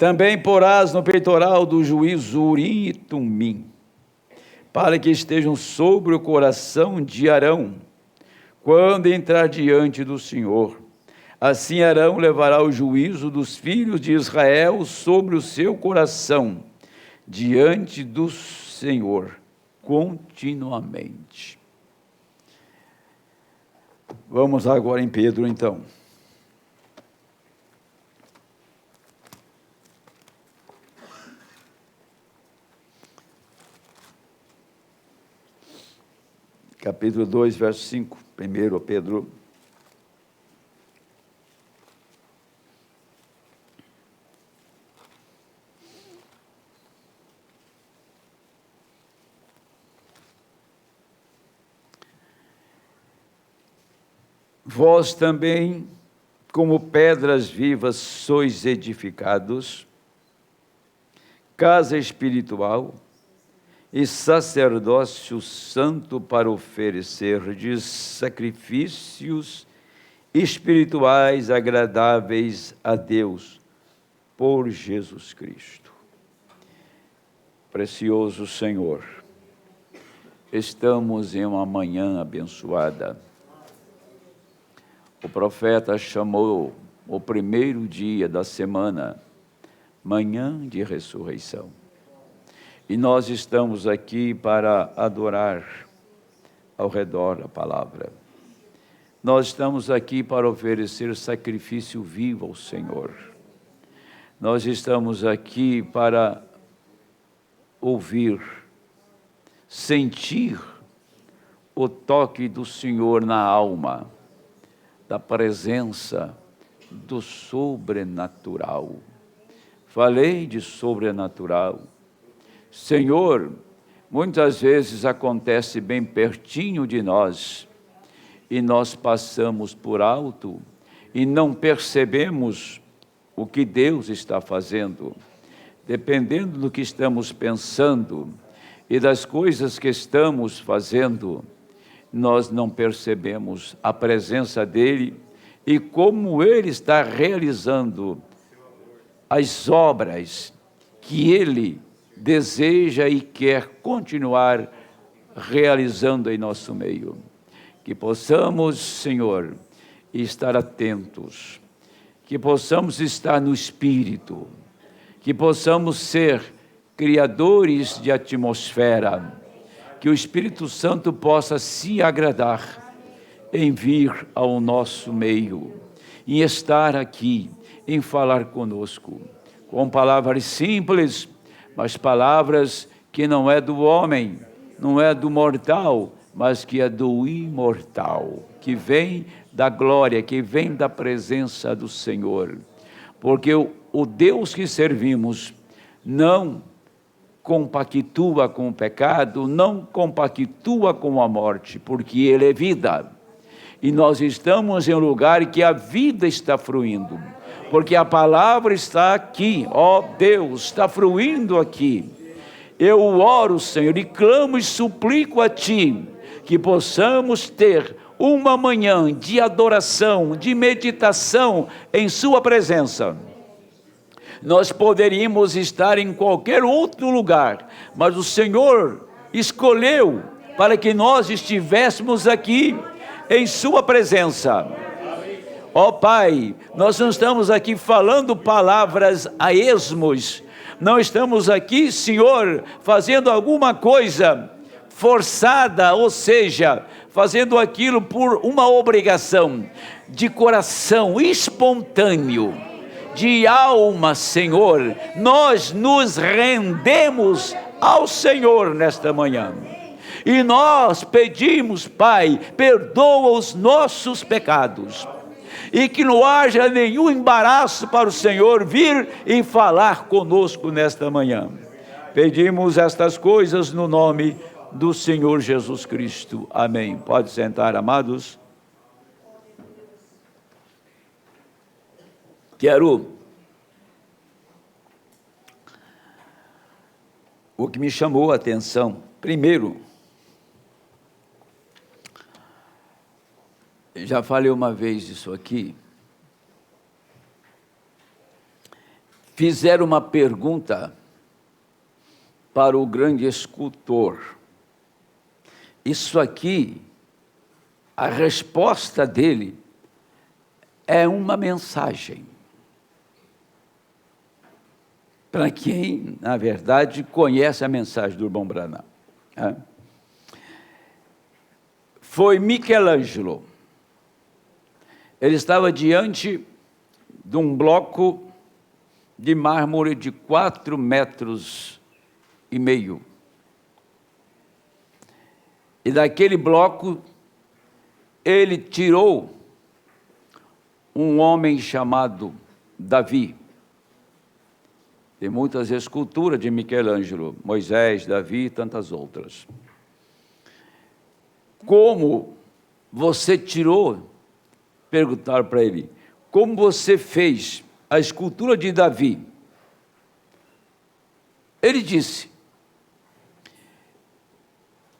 Também porás no peitoral do juiz Urim e Tumim, para que estejam sobre o coração de Arão, quando entrar diante do Senhor. Assim Arão levará o juízo dos filhos de Israel sobre o seu coração, diante do Senhor, continuamente. Vamos agora em Pedro, então. Capítulo 2, verso 5, 1 Pedro. Vós também, como pedras vivas, sois edificados, casa espiritual e sacerdócio santo para oferecerdes sacrifícios espirituais agradáveis a Deus, por Jesus Cristo. Precioso Senhor, estamos em uma manhã abençoada. O profeta chamou o primeiro dia da semana, manhã de ressurreição. E nós estamos aqui para adorar ao redor da palavra. Nós estamos aqui para oferecer sacrifício vivo ao Senhor. Nós estamos aqui para ouvir, sentir o toque do Senhor na alma, da presença do sobrenatural. Falei de sobrenatural. Senhor, muitas vezes acontece bem pertinho de nós e nós passamos por alto e não percebemos o que Deus está fazendo. Dependendo do que estamos pensando e das coisas que estamos fazendo, nós não percebemos a presença dEle e como Ele está realizando as obras que Ele deseja e quer continuar realizando em nosso meio. Que possamos, Senhor, estar atentos, que possamos estar no Espírito, que possamos ser criadores de atmosfera, que o Espírito Santo possa se agradar em vir ao nosso meio, em estar aqui, em falar conosco, com palavras simples, mas palavras que não é do homem, não é do mortal, mas que é do imortal, que vem da glória, que vem da presença do Senhor. Porque o Deus que servimos não compactua com o pecado, não compactua com a morte, porque Ele é vida. E nós estamos em um lugar que a vida está fluindo, porque a palavra está aqui, ó Deus, está fluindo aqui. Eu oro, Senhor, e clamo e suplico a Ti, que possamos ter uma manhã de adoração, de meditação em Sua presença. Nós poderíamos estar em qualquer outro lugar, mas o Senhor escolheu para que nós estivéssemos aqui em Sua presença. Ó Pai, nós não estamos aqui falando palavras a esmos, não estamos aqui, Senhor, fazendo alguma coisa forçada, ou seja, fazendo aquilo por uma obrigação, de coração espontâneo, de alma, Senhor, nós nos rendemos ao Senhor nesta manhã. E nós pedimos, Pai, perdoa os nossos pecados. E que não haja nenhum embaraço para o Senhor vir e falar conosco nesta manhã. Pedimos estas coisas no nome do Senhor Jesus Cristo. Amém. Pode sentar, amados. O que me chamou a atenção, primeiro, já falei uma vez isso aqui, fizeram uma pergunta para o grande escultor. Isso aqui, a resposta dele é uma mensagem. Para quem, na verdade, conhece a mensagem do irmão Branham. Foi Michelangelo. Ele estava diante de um bloco de mármore de 4,5 metros. E daquele bloco, ele tirou um homem chamado Davi. Tem muitas esculturas de Michelangelo, Moisés, Davi e tantas outras. Como você tirou, perguntaram para ele, como você fez a escultura de Davi? Ele disse,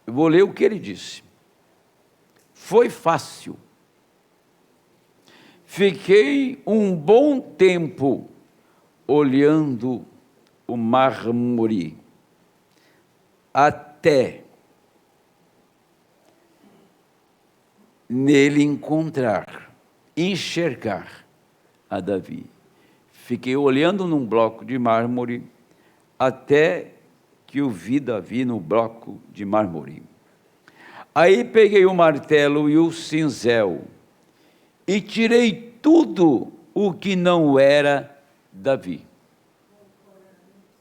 eu vou ler o que ele disse. Foi fácil. Fiquei um bom tempo olhando o mármore, até nele enxergar a Davi. Fiquei olhando num bloco de mármore, até que eu vi Davi no bloco de mármore. Aí peguei o martelo e o cinzel, e tirei tudo o que não era Davi.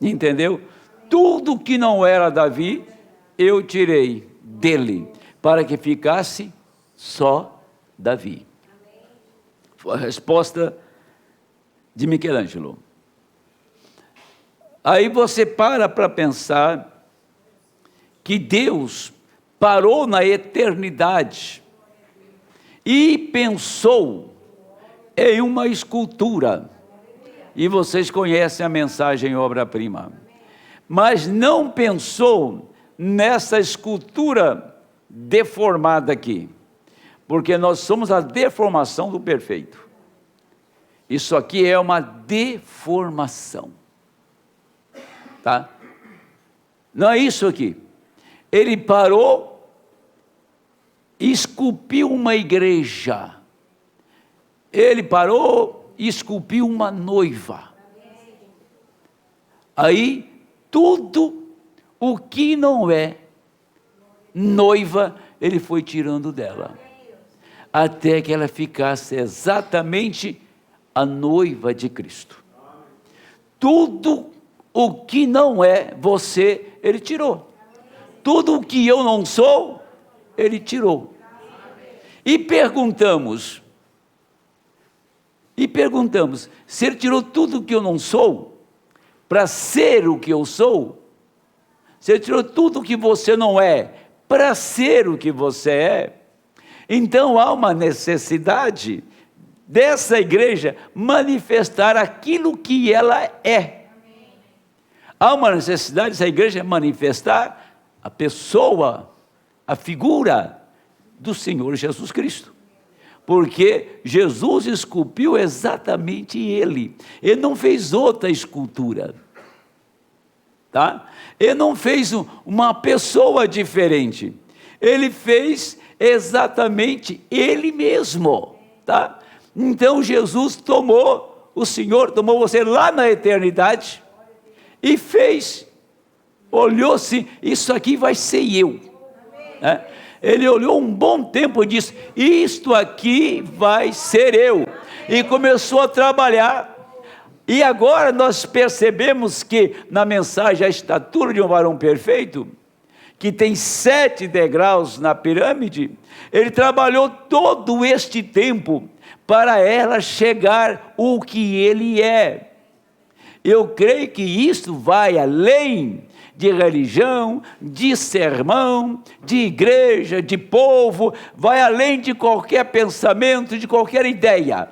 Entendeu? Tudo que não era Davi, eu tirei dele, para que ficasse só Davi. Foi a resposta de Michelangelo. Aí você para pensar que Deus parou na eternidade e pensou em uma escultura. E vocês conhecem a mensagem obra-prima. Mas não pensou nessa escultura deformada aqui. Porque nós somos a deformação do perfeito. Isso aqui é uma deformação. Tá? Não é isso aqui. Ele parou e esculpiu uma igreja. Ele parou e esculpiu uma noiva. Aí, tudo o que não é noiva, ele foi tirando dela. Até que ela ficasse exatamente a noiva de Cristo. Tudo o que não é você, ele tirou. Tudo o que eu não sou, ele tirou. E perguntamos, se ele tirou tudo o que eu não sou, para ser o que eu sou, se ele tirou tudo o que você não é, para ser o que você é, então há uma necessidade dessa igreja manifestar aquilo que ela é. Há uma necessidade dessa igreja manifestar a pessoa, a figura do Senhor Jesus Cristo. Porque Jesus esculpiu exatamente ele. Ele não fez outra escultura. Tá? Ele não fez uma pessoa diferente. Ele fez exatamente ele mesmo. Tá? Então Jesus o Senhor tomou você lá na eternidade e fez, olhou assim, isso aqui vai ser eu. Né? Ele olhou um bom tempo e disse, isto aqui vai ser eu. E começou a trabalhar. E agora nós percebemos que na mensagem a estatura de um varão perfeito, que tem 7 degraus na pirâmide, ele trabalhou todo este tempo para ela chegar o que ele é. Eu creio que isso vai além de religião, de sermão, de igreja, de povo, vai além de qualquer pensamento, de qualquer ideia.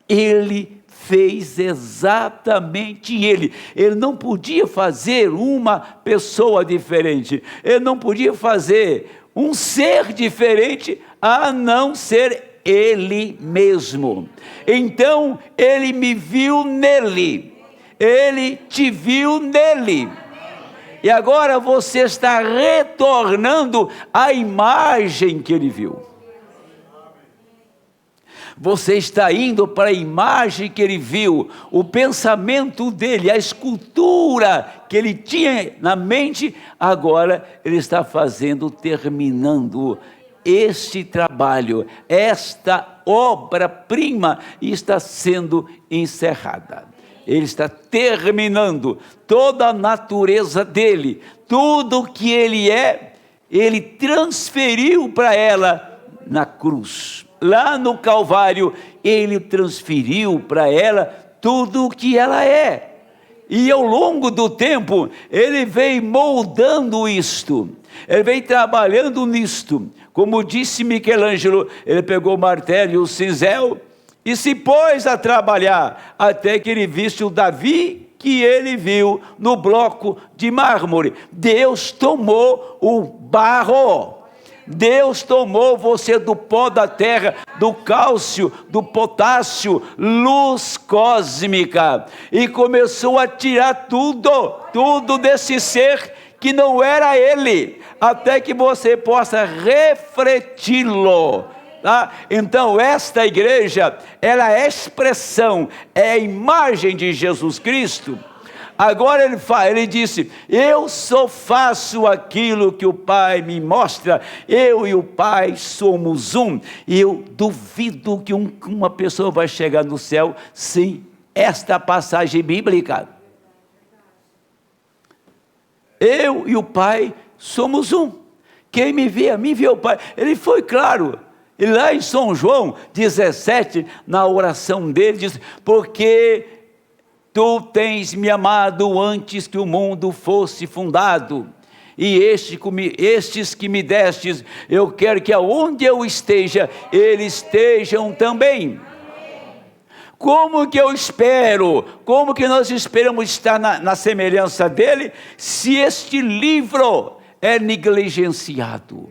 Ele fez exatamente ele. Ele não podia fazer uma pessoa diferente, ele não podia fazer um ser diferente a não ser ele mesmo. Então ele me viu nele. Ele te viu nele. E agora você está retornando à imagem que ele viu. Você está indo para a imagem que ele viu, o pensamento dele, a escultura que ele tinha na mente, agora ele está terminando este trabalho, esta obra-prima está sendo encerrada. Ele está terminando toda a natureza dele, tudo que ele é, ele transferiu para ela na cruz. Lá no Calvário, ele transferiu para ela tudo o que ela é. E ao longo do tempo, ele veio moldando isto, ele veio trabalhando nisto. Como disse Michelangelo, ele pegou o martelo e o cinzel e se pôs a trabalhar, até que ele visse o Davi que ele viu no bloco de mármore. Deus tomou o barro, Deus tomou você do pó da terra, do cálcio, do potássio, luz cósmica, e começou a tirar tudo desse ser que não era ele, até que você possa refleti-lo. Tá? Então esta igreja, ela é expressão, é a imagem de Jesus Cristo. Agora ele disse, eu só faço aquilo que o Pai me mostra, eu e o Pai somos um. E eu duvido que uma pessoa vai chegar no céu sem esta passagem bíblica. Eu e o Pai somos um. Quem me vê, a mim vê o Pai. Ele foi claro. E lá em São João 17, na oração dele, diz, porque tu tens me amado antes que o mundo fosse fundado, e estes que me destes, eu quero que aonde eu esteja, eles estejam também. Como que eu espero, como que nós esperamos estar na semelhança dele, se este livro é negligenciado,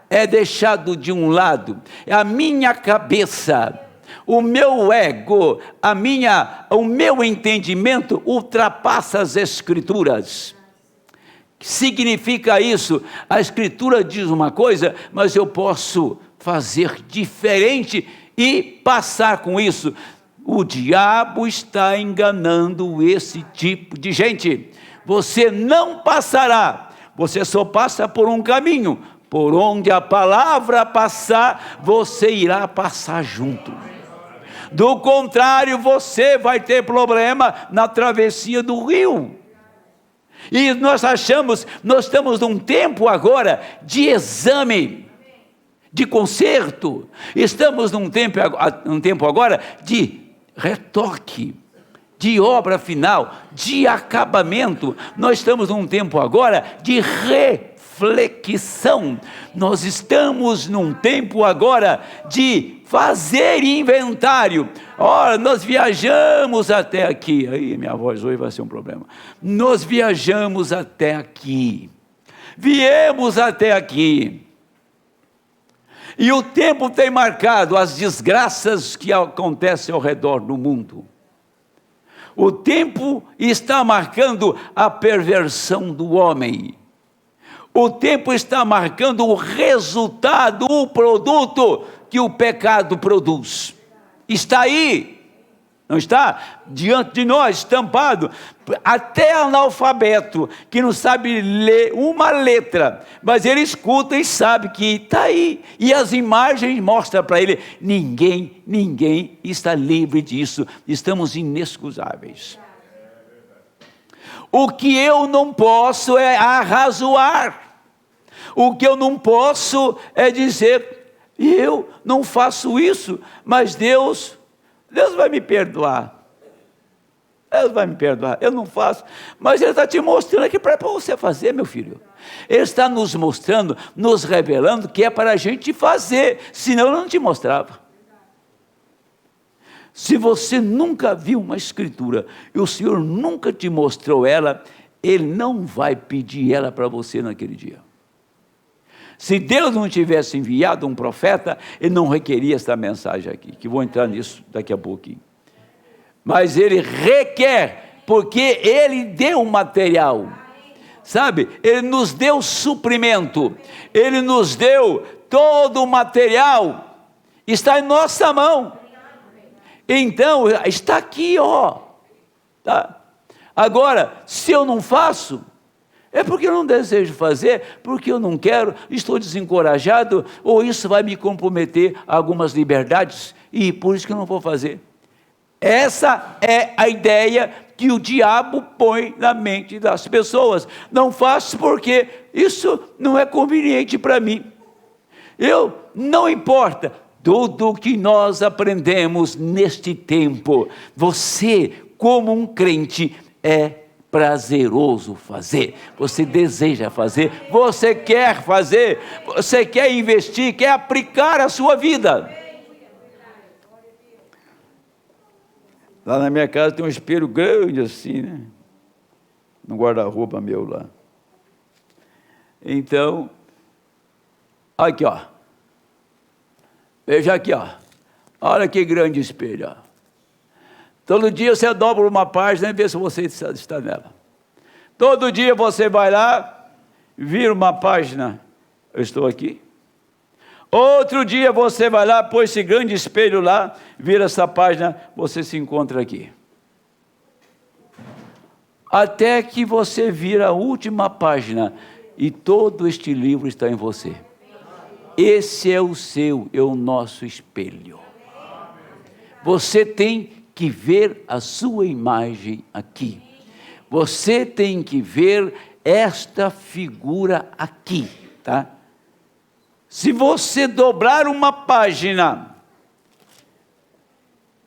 é deixado de um lado, a minha cabeça, o meu ego, o meu entendimento ultrapassa as Escrituras. Significa isso? A Escritura diz uma coisa, mas eu posso fazer diferente e passar com isso. O diabo está enganando esse tipo de gente. Você não passará, você só passa por um caminho. Por onde a palavra passar, você irá passar junto. Do contrário, você vai ter problema na travessia do rio. E nós estamos num tempo agora de exame, de conserto. Estamos num tempo agora de retoque, de obra final, de acabamento. Nós estamos num tempo agora de reflexão. Nós estamos num tempo agora de fazer inventário. Ora, nós viajamos até aqui. Aí minha voz hoje vai ser um problema. Nós viajamos até aqui. Viemos até aqui. E o tempo tem marcado as desgraças que acontecem ao redor do mundo. O tempo está marcando a perversão do homem. O tempo está marcando o resultado, o produto que o pecado produz. Está aí, não está? Diante de nós, estampado. Até analfabeto, que não sabe ler uma letra, mas ele escuta e sabe que está aí. E as imagens mostram para ele, ninguém está livre disso. Estamos inexcusáveis. O que eu não posso é arrazoar. O que eu não posso é dizer, eu não faço isso, mas Deus vai me perdoar. Deus vai me perdoar, eu não faço. Mas Ele está te mostrando que para você fazer, meu filho. Ele está nos mostrando, nos revelando que é para a gente fazer, senão Ele não te mostrava. Se você nunca viu uma escritura e o Senhor nunca te mostrou ela, Ele não vai pedir ela para você naquele dia. Se Deus não tivesse enviado um profeta, Ele não requeria esta mensagem aqui, que vou entrar nisso daqui a pouquinho. Mas Ele requer porque Ele deu o material, sabe? Ele nos deu suprimento, Ele nos deu todo o material, está em nossa mão. Então, está aqui, ó. Tá? Agora, se eu não faço, é porque eu não desejo fazer, porque eu não quero, estou desencorajado, ou isso vai me comprometer a algumas liberdades, e por isso que eu não vou fazer. Essa é a ideia que o diabo põe na mente das pessoas. Não faço porque isso não é conveniente para mim. Não importa. Tudo que nós aprendemos neste tempo, você, como um crente, é prazeroso fazer. Você deseja fazer, você quer fazer, você quer investir, quer aplicar a sua vida. Lá na minha casa tem um espelho grande assim, né? No guarda-roupa meu lá. Então, aqui, ó. Veja aqui, ó. Olha que grande espelho, ó. Todo dia você dobra uma página e vê se você está nela. Todo dia você vai lá, vira uma página, eu estou aqui. Outro dia você vai lá, põe esse grande espelho lá, vira essa página, você se encontra aqui. Até que você vira a última página e todo este livro está em você. Esse é o nosso espelho. Você tem que ver a sua imagem aqui. Você tem que ver esta figura aqui, tá? Se você dobrar uma página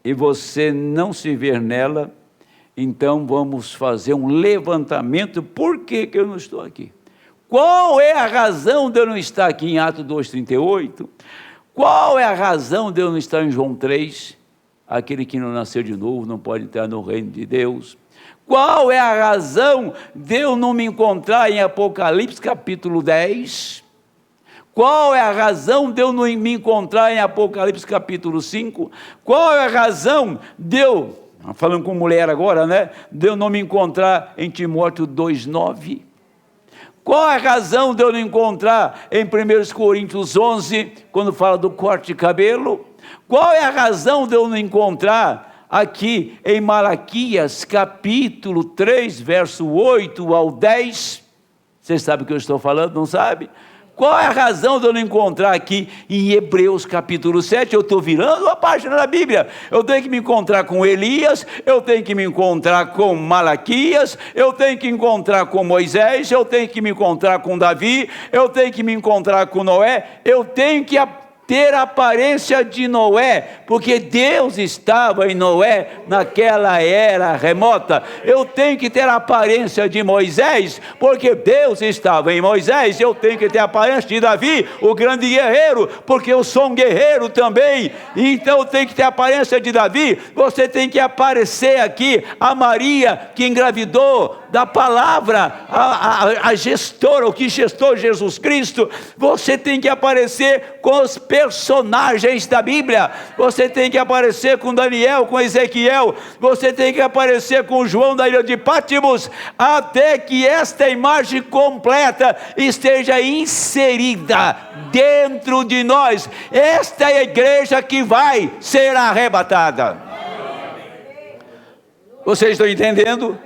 e você não se ver nela, então vamos fazer um levantamento. Por que eu não estou aqui? Qual é a razão de eu não estar aqui em Atos 2,38? Qual é a razão de eu não estar em João 3? Aquele que não nasceu de novo não pode entrar no reino de Deus. Qual é a razão de eu não me encontrar em Apocalipse capítulo 10? Qual é a razão de eu não me encontrar em Apocalipse capítulo 5? Qual é a razão de eu, falando com mulher agora, né? De eu não me encontrar em Timóteo 2,9? Qual é a razão de eu não encontrar em 1 Coríntios 11, quando fala do corte de cabelo? Qual é a razão de eu não encontrar aqui em Malaquias, capítulo 3, verso 8 ao 10? Vocês sabem o que eu estou falando, não sabe? Qual é a razão de eu não encontrar aqui em Hebreus capítulo 7? Eu estou virando a página da Bíblia. Eu tenho que me encontrar com Elias, eu tenho que me encontrar com Malaquias, eu tenho que encontrar com Moisés, eu tenho que me encontrar com Davi, eu tenho que me encontrar com Noé, eu tenho que ter a aparência de Noé, porque Deus estava em Noé naquela era remota. Eu tenho que ter a aparência de Moisés, porque Deus estava em Moisés. Eu tenho que ter a aparência de Davi, o grande guerreiro, porque eu sou um guerreiro também. Então eu tenho que ter a aparência de Davi. Você tem que aparecer aqui a Maria que engravidou da palavra, a gestora, o que gestou Jesus Cristo. Você tem que aparecer com os personagens da Bíblia. Você tem que aparecer com Daniel, com Ezequiel. Você tem que aparecer com João da ilha de Pátimos, até que esta imagem completa esteja inserida dentro de nós. Esta é a igreja que vai ser arrebatada. Vocês estão entendendo?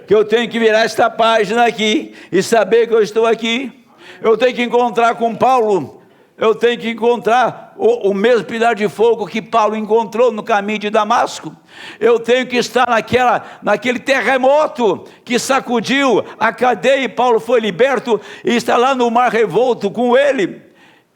Que eu tenho que virar esta página aqui e saber que eu estou aqui. Eu tenho que encontrar com Paulo. Eu tenho que encontrar o mesmo pilar de fogo que Paulo encontrou no caminho de Damasco. Eu tenho que estar naquele terremoto que sacudiu a cadeia e Paulo foi liberto, e está lá no mar revolto com ele.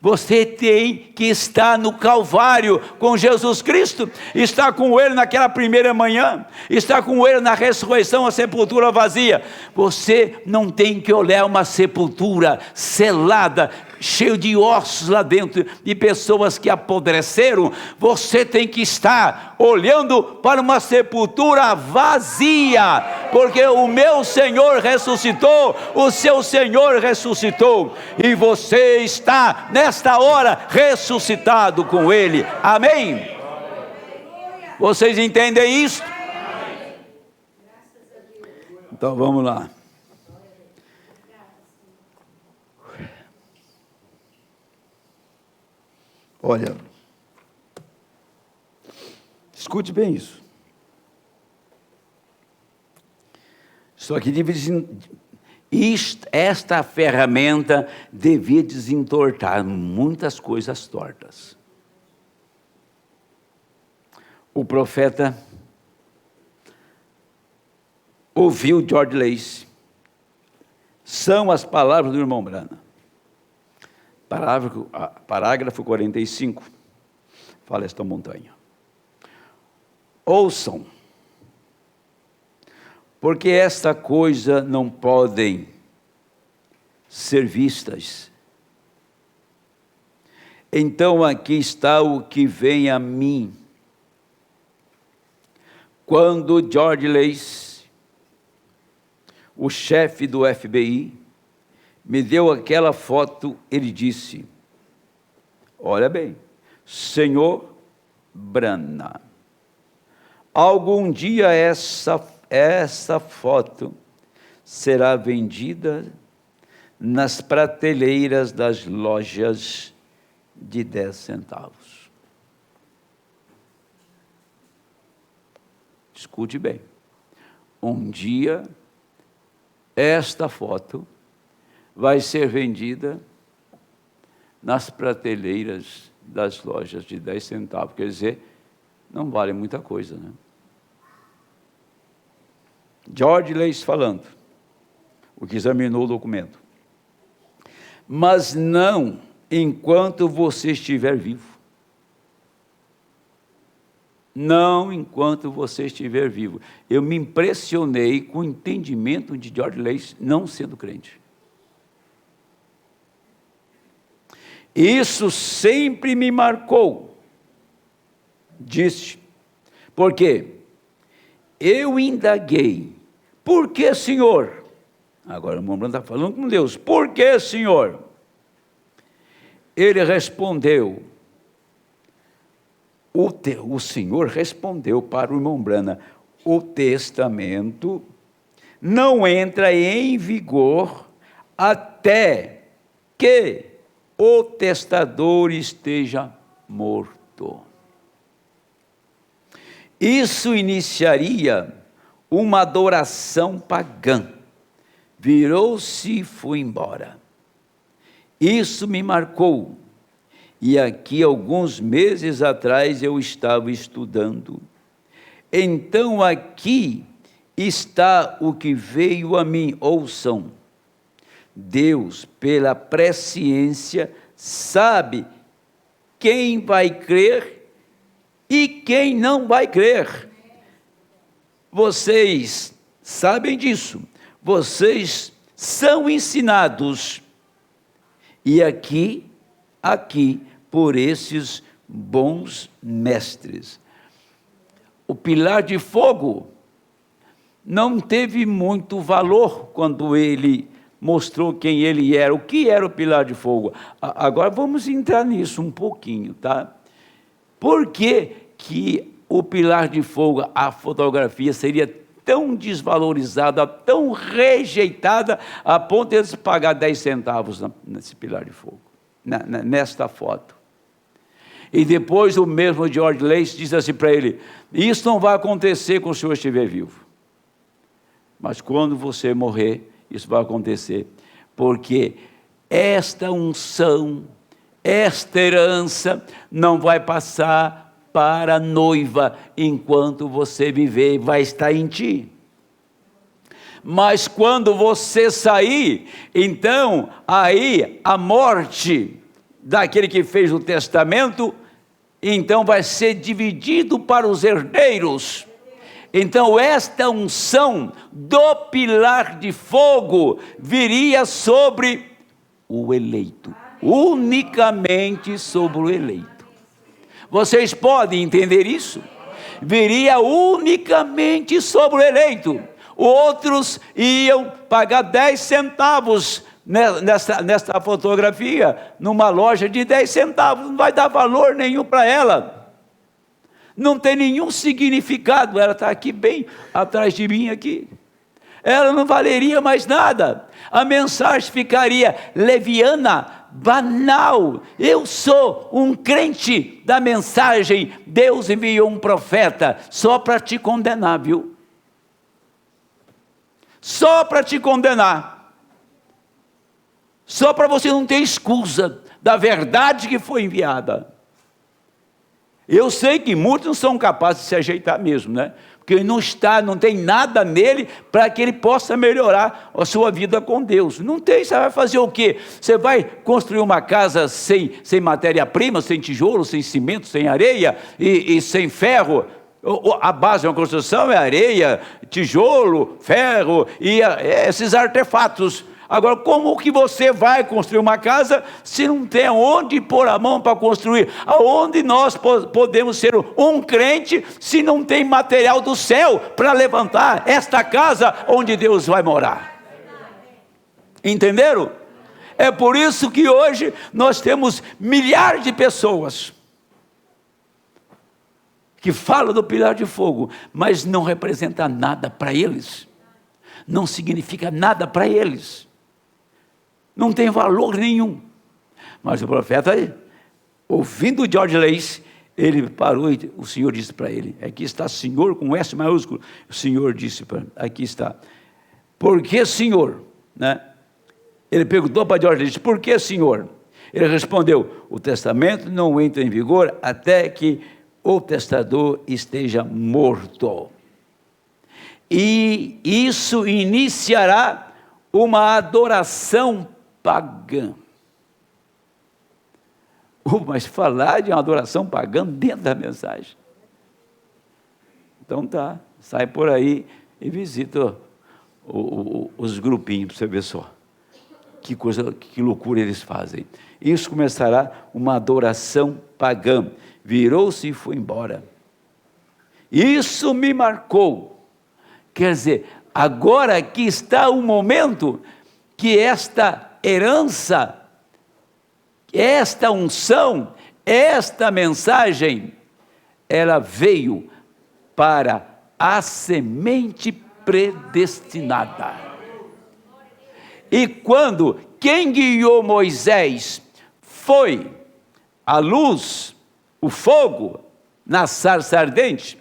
Você tem que estar no Calvário com Jesus Cristo, estar com Ele naquela primeira manhã, estar com Ele na ressurreição, a sepultura vazia. Você não tem que olhar uma sepultura selada, cheio de ossos lá dentro, de pessoas que apodreceram. Você tem que estar olhando para uma sepultura vazia, porque o meu Senhor ressuscitou, o seu Senhor ressuscitou, e você está nesta hora ressuscitado com Ele. Amém? Vocês entendem isso? Então vamos lá. Olha, escute bem isso. Só que esta ferramenta devia desentortar muitas coisas tortas. O profeta ouviu George Lacey. São as palavras do irmão Brana. Parágrafo 45. Fala esta montanha. Ouçam, porque esta coisa não podem ser vistas. Então aqui está o que vem a mim. Quando George Lacey, o chefe do FBI, me deu aquela foto, ele disse: olha bem, senhor Brana, algum dia essa foto será vendida nas prateleiras das lojas de 10 centavos. Escute bem, um dia esta foto vai ser vendida nas prateleiras das lojas de 10 centavos. Quer dizer, não vale muita coisa, né? George Lacey falando, o que examinou o documento. Mas não enquanto você estiver vivo. Não enquanto você estiver vivo. Eu me impressionei com o entendimento de George Lacey, não sendo crente. Isso sempre me marcou, disse, porque eu indaguei, por que, Senhor? Agora o irmão Brana está falando com Deus, por que, Senhor? Ele respondeu, o Senhor respondeu para o irmão Brana, o testamento não entra em vigor até que o testador esteja morto. Isso iniciaria uma adoração pagã. Virou-se e foi embora. Isso me marcou. E aqui, alguns meses atrás, eu estava estudando. Então, aqui está o que veio a mim. Ouçam. Deus, pela presciência, sabe quem vai crer e quem não vai crer. Vocês sabem disso. Vocês são ensinados. E aqui, por esses bons mestres. O pilar de fogo não teve muito valor quando ele mostrou quem ele era. O que era o pilar de fogo? Agora vamos entrar nisso um pouquinho, tá? Por que o pilar de fogo, a fotografia, seria tão desvalorizada, tão rejeitada, a ponto de eles pagar 10 centavos nesse pilar de fogo, nesta foto? E depois o mesmo George Lacey diz assim para ele, isso não vai acontecer quando o senhor estiver vivo. Mas quando você morrer, isso vai acontecer, porque esta unção, esta herança não vai passar para a noiva enquanto você viver, vai estar em ti. Mas quando você sair, então aí a morte daquele que fez o testamento, então vai ser dividido para os herdeiros. Então esta unção do pilar de fogo viria sobre o eleito, unicamente sobre o eleito. Vocês podem entender isso? Viria unicamente sobre o eleito. Outros iam pagar 10 centavos nesta fotografia, numa loja de 10 centavos, não vai dar valor nenhum para ela. Não tem nenhum significado, ela está aqui bem atrás de mim aqui. ela não valeria mais nada. A mensagem ficaria leviana, banal. Eu sou um crente da mensagem, Deus enviou um profeta só para te condenar, viu? Só para te condenar. Só para você não ter excusa da verdade que foi enviada. Eu sei que muitos não são capazes de se ajeitar mesmo, né? Porque não tem nada nele para que ele possa melhorar a sua vida com Deus. Não tem, você vai fazer o quê? Você vai construir uma casa sem matéria-prima, sem tijolo, sem cimento, sem areia e sem ferro? A base de uma construção é areia, tijolo, ferro e esses artefatos. Agora, como que você vai construir uma casa se não tem onde pôr a mão para construir? Aonde nós podemos ser um crente se não tem material do céu para levantar esta casa onde Deus vai morar? Entenderam? É por isso que hoje nós temos milhares de pessoas que falam do pilar de fogo, mas não representa nada para eles, não significa nada para eles. Não tem valor nenhum. Mas o profeta, ouvindo George Lace, ele parou e o Senhor disse para ele, aqui está Senhor com S maiúsculo, o Senhor disse para ele, aqui está, por que Senhor? Né? Ele perguntou para George Lace, por que Senhor? Ele respondeu, o testamento não entra em vigor até que o testador esteja morto. E isso iniciará uma adoração pagã. Mas falar de uma adoração pagã dentro da mensagem. Então tá, sai por aí e visita os grupinhos para você ver só. Que coisa, que loucura eles fazem. Isso começará uma adoração pagã. Virou-se e foi embora. Isso me marcou. Quer dizer, agora aqui está o momento que esta herança, esta unção, esta mensagem, ela veio para a semente predestinada. E quando quem guiou Moisés foi a luz, o fogo, na sarça ardente,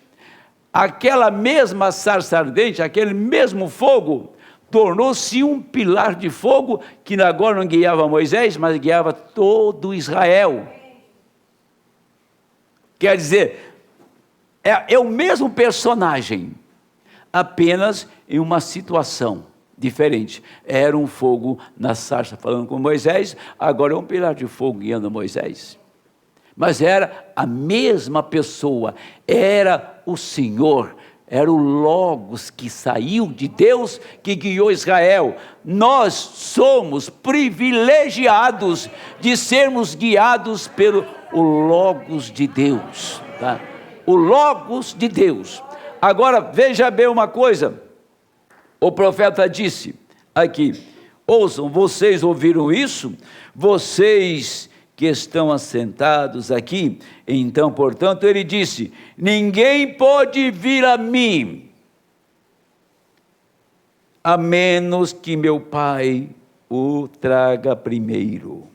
aquela mesma sarça ardente, aquele mesmo fogo, tornou-se um pilar de fogo, que agora não guiava Moisés, mas guiava todo Israel. Quer dizer, é o mesmo personagem, apenas em uma situação diferente. Era um fogo na sarça falando com Moisés, agora é um pilar de fogo guiando Moisés. Mas era a mesma pessoa, era o Senhor, era o Logos que saiu de Deus, que guiou Israel. Nós somos privilegiados de sermos guiados pelo Logos de Deus, tá? O Logos de Deus. Agora, veja bem uma coisa, o profeta disse aqui, ouçam, vocês ouviram isso? Vocês que estão assentados aqui, então, portanto, ele disse, ninguém pode vir a mim, a menos que meu Pai o traga primeiro.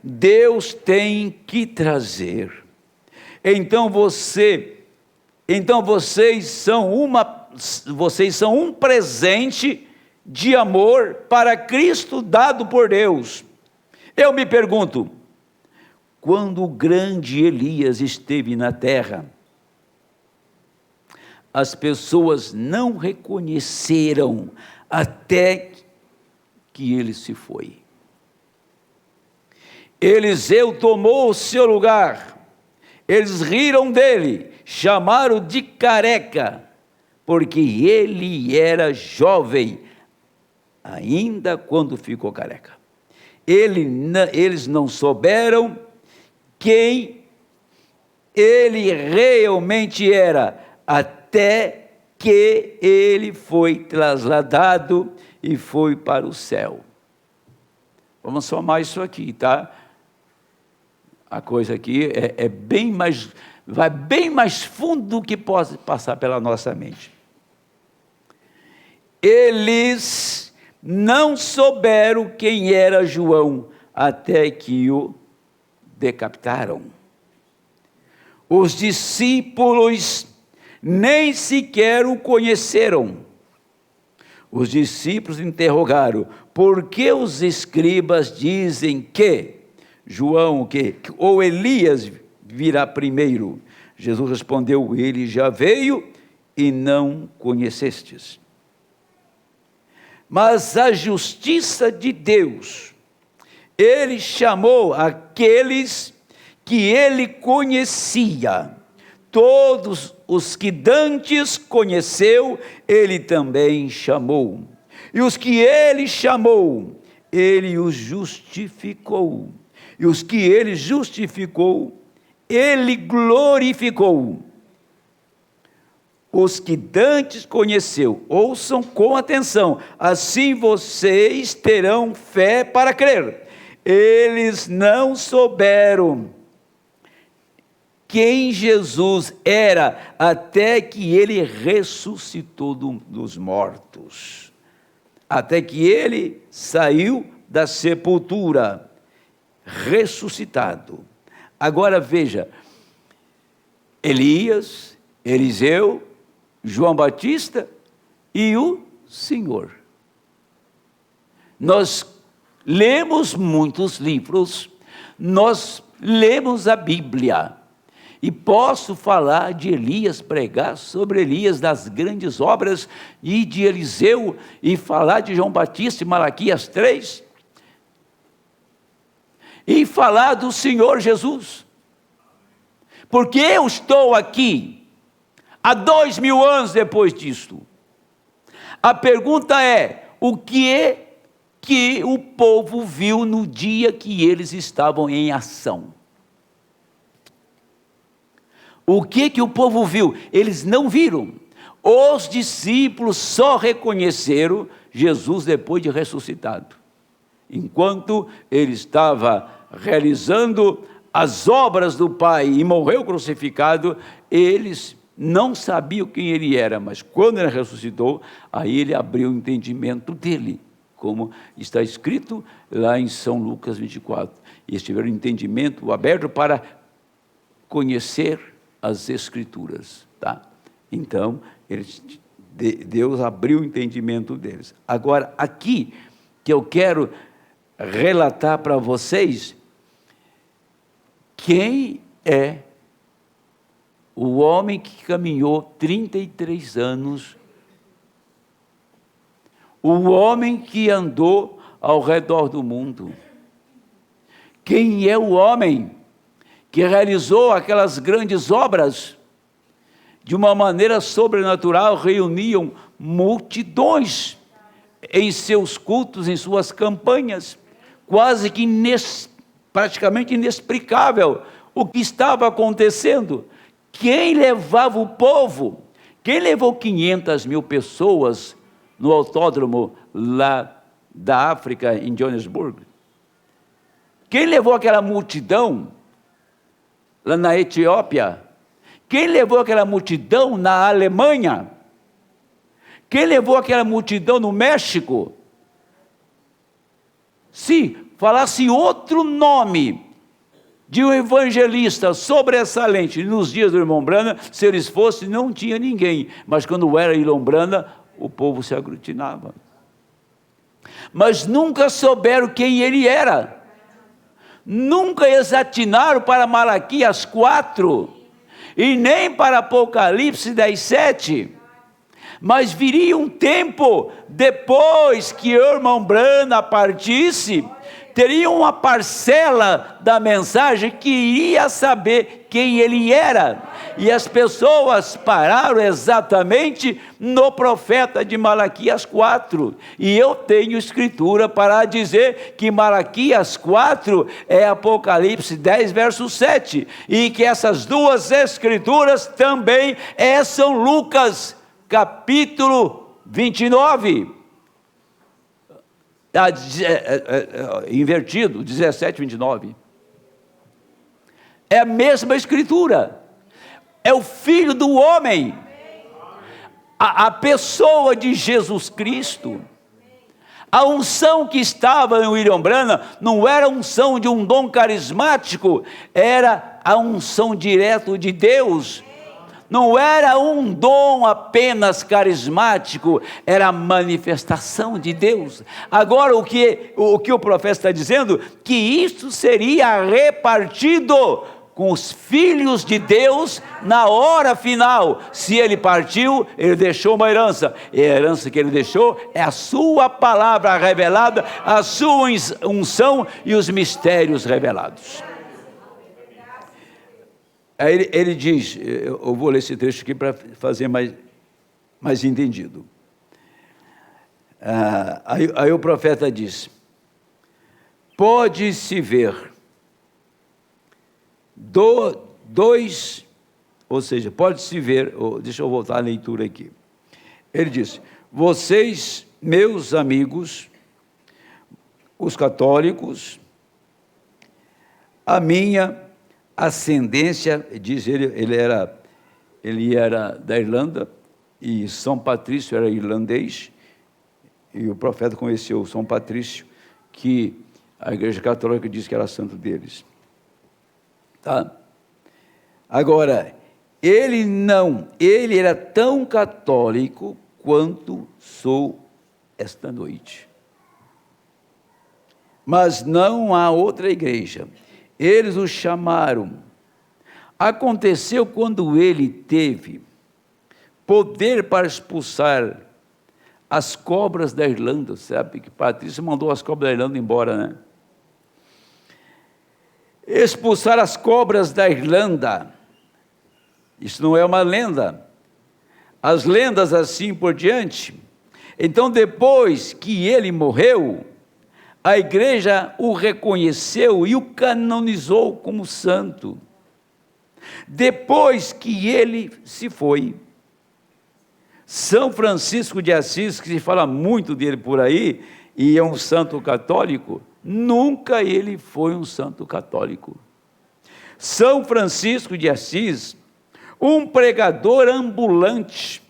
Deus tem que trazer. Então vocês são um presente de amor para Cristo dado por Deus. Eu me pergunto, quando o grande Elias esteve na terra, as pessoas não reconheceram até que ele se foi. Eliseu tomou o seu lugar, eles riram dele, chamaram de careca, porque ele era jovem, ainda quando ficou careca. Eles não souberam quem ele realmente era, até que ele foi trasladado e foi para o céu. Vamos somar isso aqui, tá? A coisa aqui vai bem mais fundo do que pode passar pela nossa mente. eles não souberam quem era João, até que o decapitaram. Os discípulos nem sequer o conheceram. Os discípulos interrogaram: por que os escribas dizem que João, ou Elias virá primeiro? Jesus respondeu: ele já veio e não conhecestes. Mas a justiça de Deus, ele chamou aqueles que ele conhecia. Todos os que dantes conheceu, ele também chamou. E os que ele chamou, ele os justificou. E os que ele justificou, ele glorificou. Os que dantes conheceu, ouçam com atenção, assim vocês terão fé para crer. Eles não souberam quem Jesus era, até que ele ressuscitou dos mortos, até que ele saiu da sepultura, ressuscitado. Agora veja, Elias, Eliseu, João Batista e o Senhor. Nós lemos muitos livros, nós lemos a Bíblia, e posso falar de Elias, pregar sobre Elias, das grandes obras, e de Eliseu, e falar de João Batista e Malaquias 3, e falar do Senhor Jesus, porque eu estou aqui, há 2000 anos depois disto. A pergunta é: o que o povo viu no dia que eles estavam em ação? O que o povo viu? Eles não viram. Os discípulos só reconheceram Jesus depois de ressuscitado. Enquanto ele estava realizando as obras do Pai e morreu crucificado, eles não sabiam quem ele era, mas quando ele ressuscitou, aí ele abriu o entendimento dele, como está escrito lá em São Lucas 24. Eles tiveram entendimento aberto para conhecer as Escrituras, tá? Então, Deus abriu o entendimento deles. Agora, aqui, que eu quero relatar para vocês, quem é o homem que caminhou 33 anos, o homem que andou ao redor do mundo. Quem é o homem que realizou aquelas grandes obras? De uma maneira sobrenatural, reuniam multidões em seus cultos, em suas campanhas, quase que praticamente inexplicável o que estava acontecendo. Quem levava o povo? Quem levou 500.000 pessoas no autódromo lá da África, em Joanesburgo? Quem levou aquela multidão lá na Etiópia? Quem levou aquela multidão na Alemanha? Quem levou aquela multidão no México? Se falasse outro nome de um evangelista sobressalente nos dias do irmão Brana, se eles fossem, não tinha ninguém. Mas quando era irmão Brana, o povo se aglutinava. Mas nunca souberam quem ele era. Nunca exatinaram para Malaquias 4, e nem para Apocalipse 10:7. Mas viria um tempo, depois que o irmão Brana partisse, teria uma parcela da mensagem que iria saber quem ele era. E as pessoas pararam exatamente no profeta de Malaquias 4. E eu tenho escritura para dizer que Malaquias 4 é Apocalipse 10, verso 7. E que essas duas escrituras também é São Lucas, capítulo 29. Invertido, 17, 29. É a mesma escritura. É o Filho do homem. a pessoa de Jesus Cristo. A unção que estava em William Branham não era a unção de um dom carismático, era a unção direto de Deus. Não era um dom apenas carismático, era a manifestação de Deus. Agora o que o profeta está dizendo? Que isso seria repartido com os filhos de Deus na hora final. Se ele partiu, ele deixou uma herança, e a herança que ele deixou é a sua palavra revelada, a sua unção e os mistérios revelados. Aí ele diz, eu vou ler esse trecho aqui para fazer mais entendido. Aí o profeta diz: pode-se ver dois, ou seja, pode-se ver, deixa eu voltar a leitura aqui. Ele diz: vocês, meus amigos, os católicos, a minha ascendência, diz ele era da Irlanda, e São Patrício era irlandês, e o profeta conheceu São Patrício, que a Igreja Católica diz que era santo deles. Tá? Agora, ele era tão católico quanto sou esta noite. Mas não há outra igreja. Eles o chamaram. Aconteceu quando ele teve poder para expulsar as cobras da Irlanda, sabe que Patrício mandou as cobras da Irlanda embora, né? Expulsar as cobras da Irlanda. Isso não é uma lenda. As lendas assim por diante. Então, depois que ele morreu, a igreja o reconheceu e o canonizou como santo. Depois que ele se foi, São Francisco de Assis, que se fala muito dele por aí, e é um santo católico, nunca ele foi um santo católico. São Francisco de Assis, um pregador ambulante,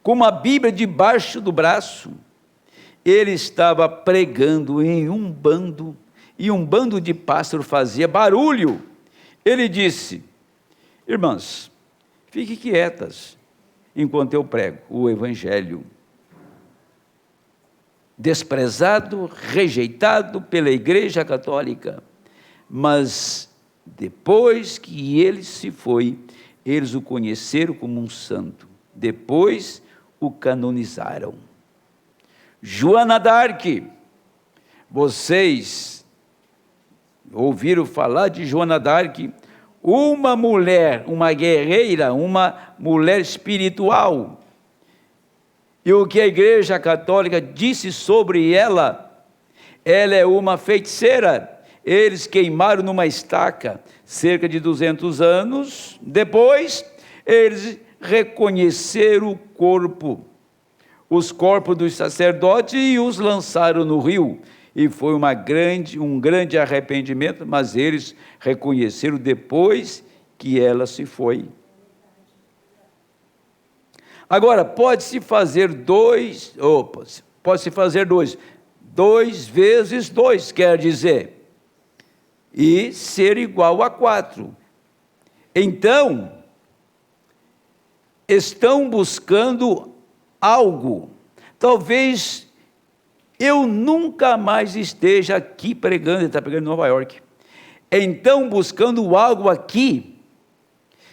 com uma Bíblia debaixo do braço, ele estava pregando em um bando, e um bando de pássaros fazia barulho. Ele disse: irmãs, fiquem quietas, enquanto eu prego o Evangelho. Desprezado, rejeitado pela Igreja Católica, mas depois que ele se foi, eles o conheceram como um santo, depois o canonizaram. Joana d'Arc, vocês ouviram falar de Joana d'Arc, uma mulher, uma guerreira, uma mulher espiritual. E o que a Igreja Católica disse sobre ela? Ela é uma feiticeira. Eles queimaram numa estaca, cerca de 200 anos. Depois, eles reconheceram o corpo, os corpos dos sacerdotes, e os lançaram no rio. E foi um grande arrependimento, mas eles reconheceram depois que ela se foi. Agora, pode-se fazer dois vezes dois, quer dizer, e ser igual a 4. Então, estão buscando algo. Talvez eu nunca mais esteja aqui pregando, ele está pregando em Nova York. Então, buscando algo aqui,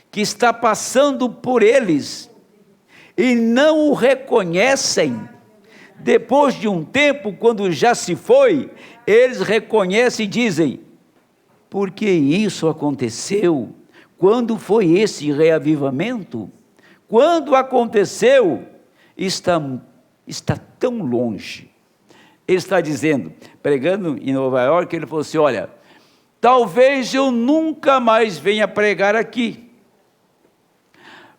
que está passando por eles, e não o reconhecem. Depois de um tempo, quando já se foi, eles reconhecem e dizem: por que isso aconteceu? Quando foi esse reavivamento? Quando aconteceu? Está tão longe. Ele está dizendo, pregando em Nova York, ele falou assim: olha, talvez eu nunca mais venha pregar aqui,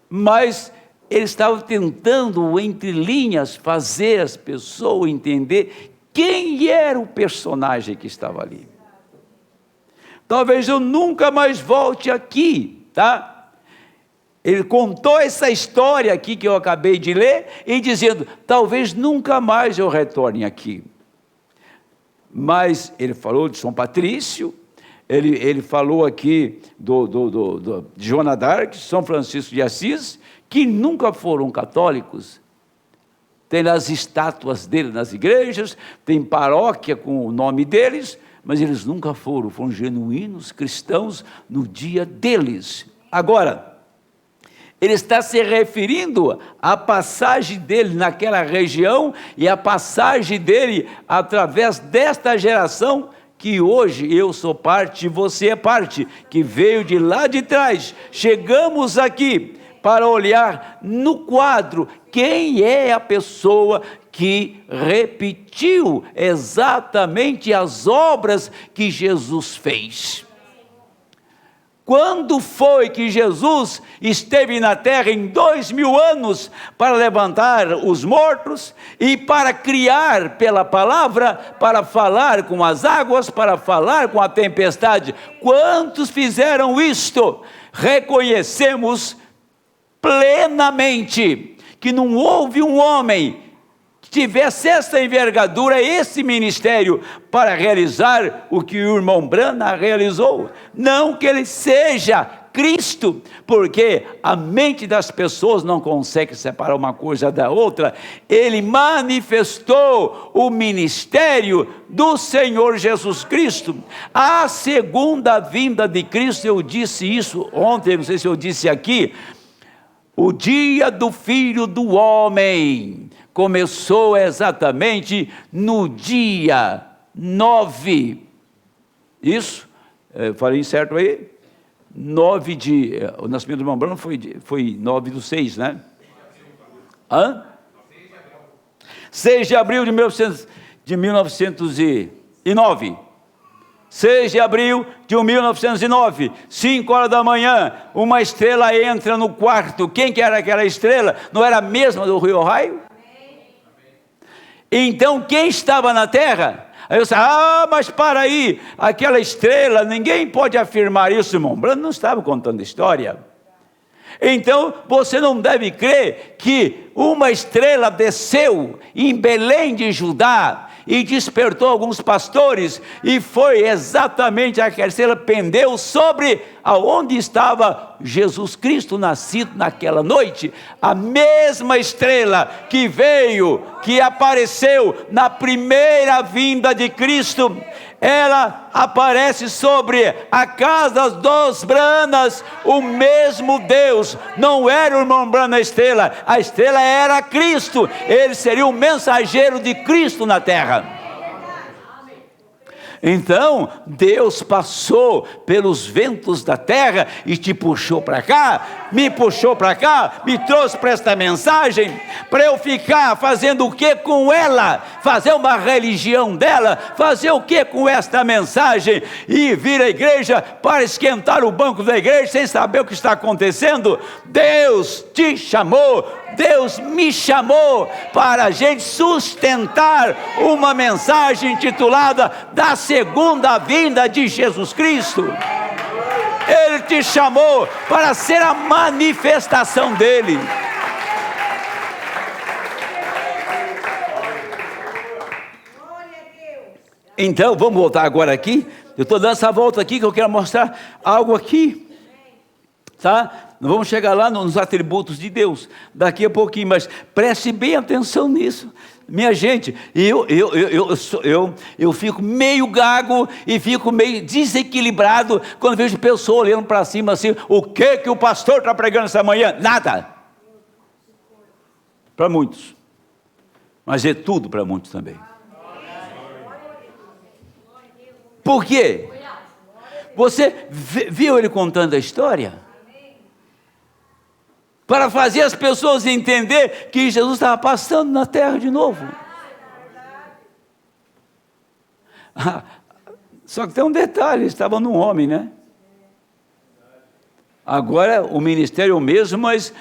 mas ele estava tentando, entre linhas, fazer as pessoas entender quem era o personagem que estava ali. Talvez eu nunca mais volte aqui, tá? Ele contou essa história aqui que eu acabei de ler, e dizendo, talvez nunca mais eu retorne aqui. Mas ele falou de São Patrício, ele falou aqui de Joana d'Arc, São Francisco de Assis, que nunca foram católicos. Tem as estátuas dele nas igrejas, tem paróquia com o nome deles, mas eles nunca foram genuínos cristãos no dia deles. Agora, ele está se referindo à passagem dele naquela região e à passagem dele através desta geração que hoje eu sou parte e você é parte, que veio de lá de trás. Chegamos aqui para olhar no quadro quem é a pessoa que repetiu exatamente as obras que Jesus fez. Quando foi que Jesus esteve na terra em 2000 anos para levantar os mortos e para criar pela palavra, para falar com as águas, para falar com a tempestade? Quantos fizeram isto? Reconhecemos plenamente que não houve um homem que tivesse essa envergadura, esse ministério, para realizar o que o irmão Brana realizou. Não que ele seja Cristo, porque a mente das pessoas não consegue separar uma coisa da outra. Ele manifestou o ministério do Senhor Jesus Cristo. A segunda vinda de Cristo, eu disse isso ontem, não sei se eu disse aqui, o dia do Filho do Homem começou exatamente no dia 9, isso, falei certo aí? 9 de, o nascimento do irmão Brana foi 9/6, né? 6 de abril de 1909. 6 de abril de 1909, 5 horas da manhã, uma estrela entra no quarto. Quem que era aquela estrela? Não era a mesma do Rio Ohio? Então quem estava na terra? Aí eu disse, mas para aí, aquela estrela, ninguém pode afirmar isso, irmão. Brando não estava contando história. Então você não deve crer que uma estrela desceu em Belém de Judá e despertou alguns pastores, e foi exatamente aquela estrela pendeu sobre aonde estava Jesus Cristo nascido naquela noite. A mesma estrela que veio, que apareceu na primeira vinda de Cristo, ela aparece sobre a casa dos Branas. O mesmo Deus, não era o irmão Brana a estrela era Cristo. Ele seria o mensageiro de Cristo na terra. Então Deus passou pelos ventos da terra e te puxou para cá, me puxou para cá, me trouxe para esta mensagem, para eu ficar fazendo o que com ela? Fazer uma religião dela? Fazer o que com esta mensagem? E vir à igreja para esquentar o banco da igreja sem saber o que está acontecendo? Deus te chamou, Deus me chamou para a gente sustentar uma mensagem intitulada da segunda vinda de Jesus Cristo. Ele te chamou para ser a manifestação dele. Então vamos voltar agora aqui. Eu estou dando essa volta aqui que eu quero mostrar algo aqui, tá? Nós vamos chegar lá nos atributos de Deus daqui a pouquinho, mas preste bem atenção nisso, minha gente. Eu fico meio gago e fico meio desequilibrado quando vejo pessoas olhando para cima assim, o que o pastor está pregando essa manhã? Nada. Para muitos, mas é tudo para muitos também. Por quê? Você viu ele contando a história? Para fazer as pessoas entender que Jesus estava passando na terra de novo. Só que tem um detalhe, estava num homem, né? Agora o ministério é o mesmo, mas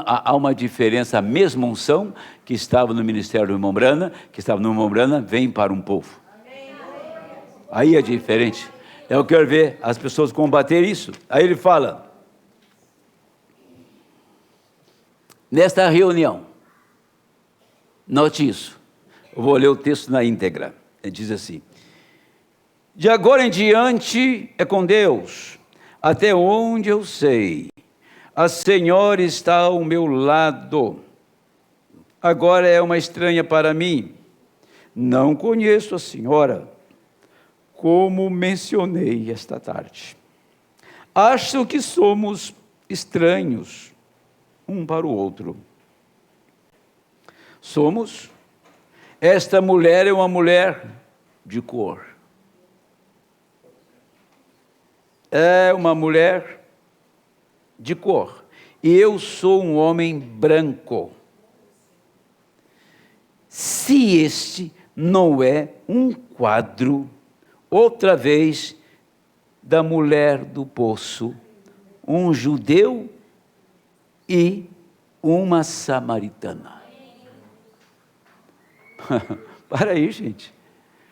há uma diferença. A mesma unção que estava no ministério do irmão Brana, que estava no irmão Brana, vem para um povo. Aí é diferente. Eu quero ver as pessoas combater isso. Aí ele fala: nesta reunião, note isso, eu vou ler o texto na íntegra, ele diz assim: de agora em diante é com Deus, até onde eu sei, a Senhora está ao meu lado, agora é uma estranha para mim, não conheço a Senhora, como mencionei esta tarde. Acho que somos estranhos um para o outro. Esta mulher é uma mulher de cor. É uma mulher de cor. E eu sou um homem branco. Se este não é um quadro, outra vez, da mulher do poço, um judeu e uma samaritana. Para aí, gente.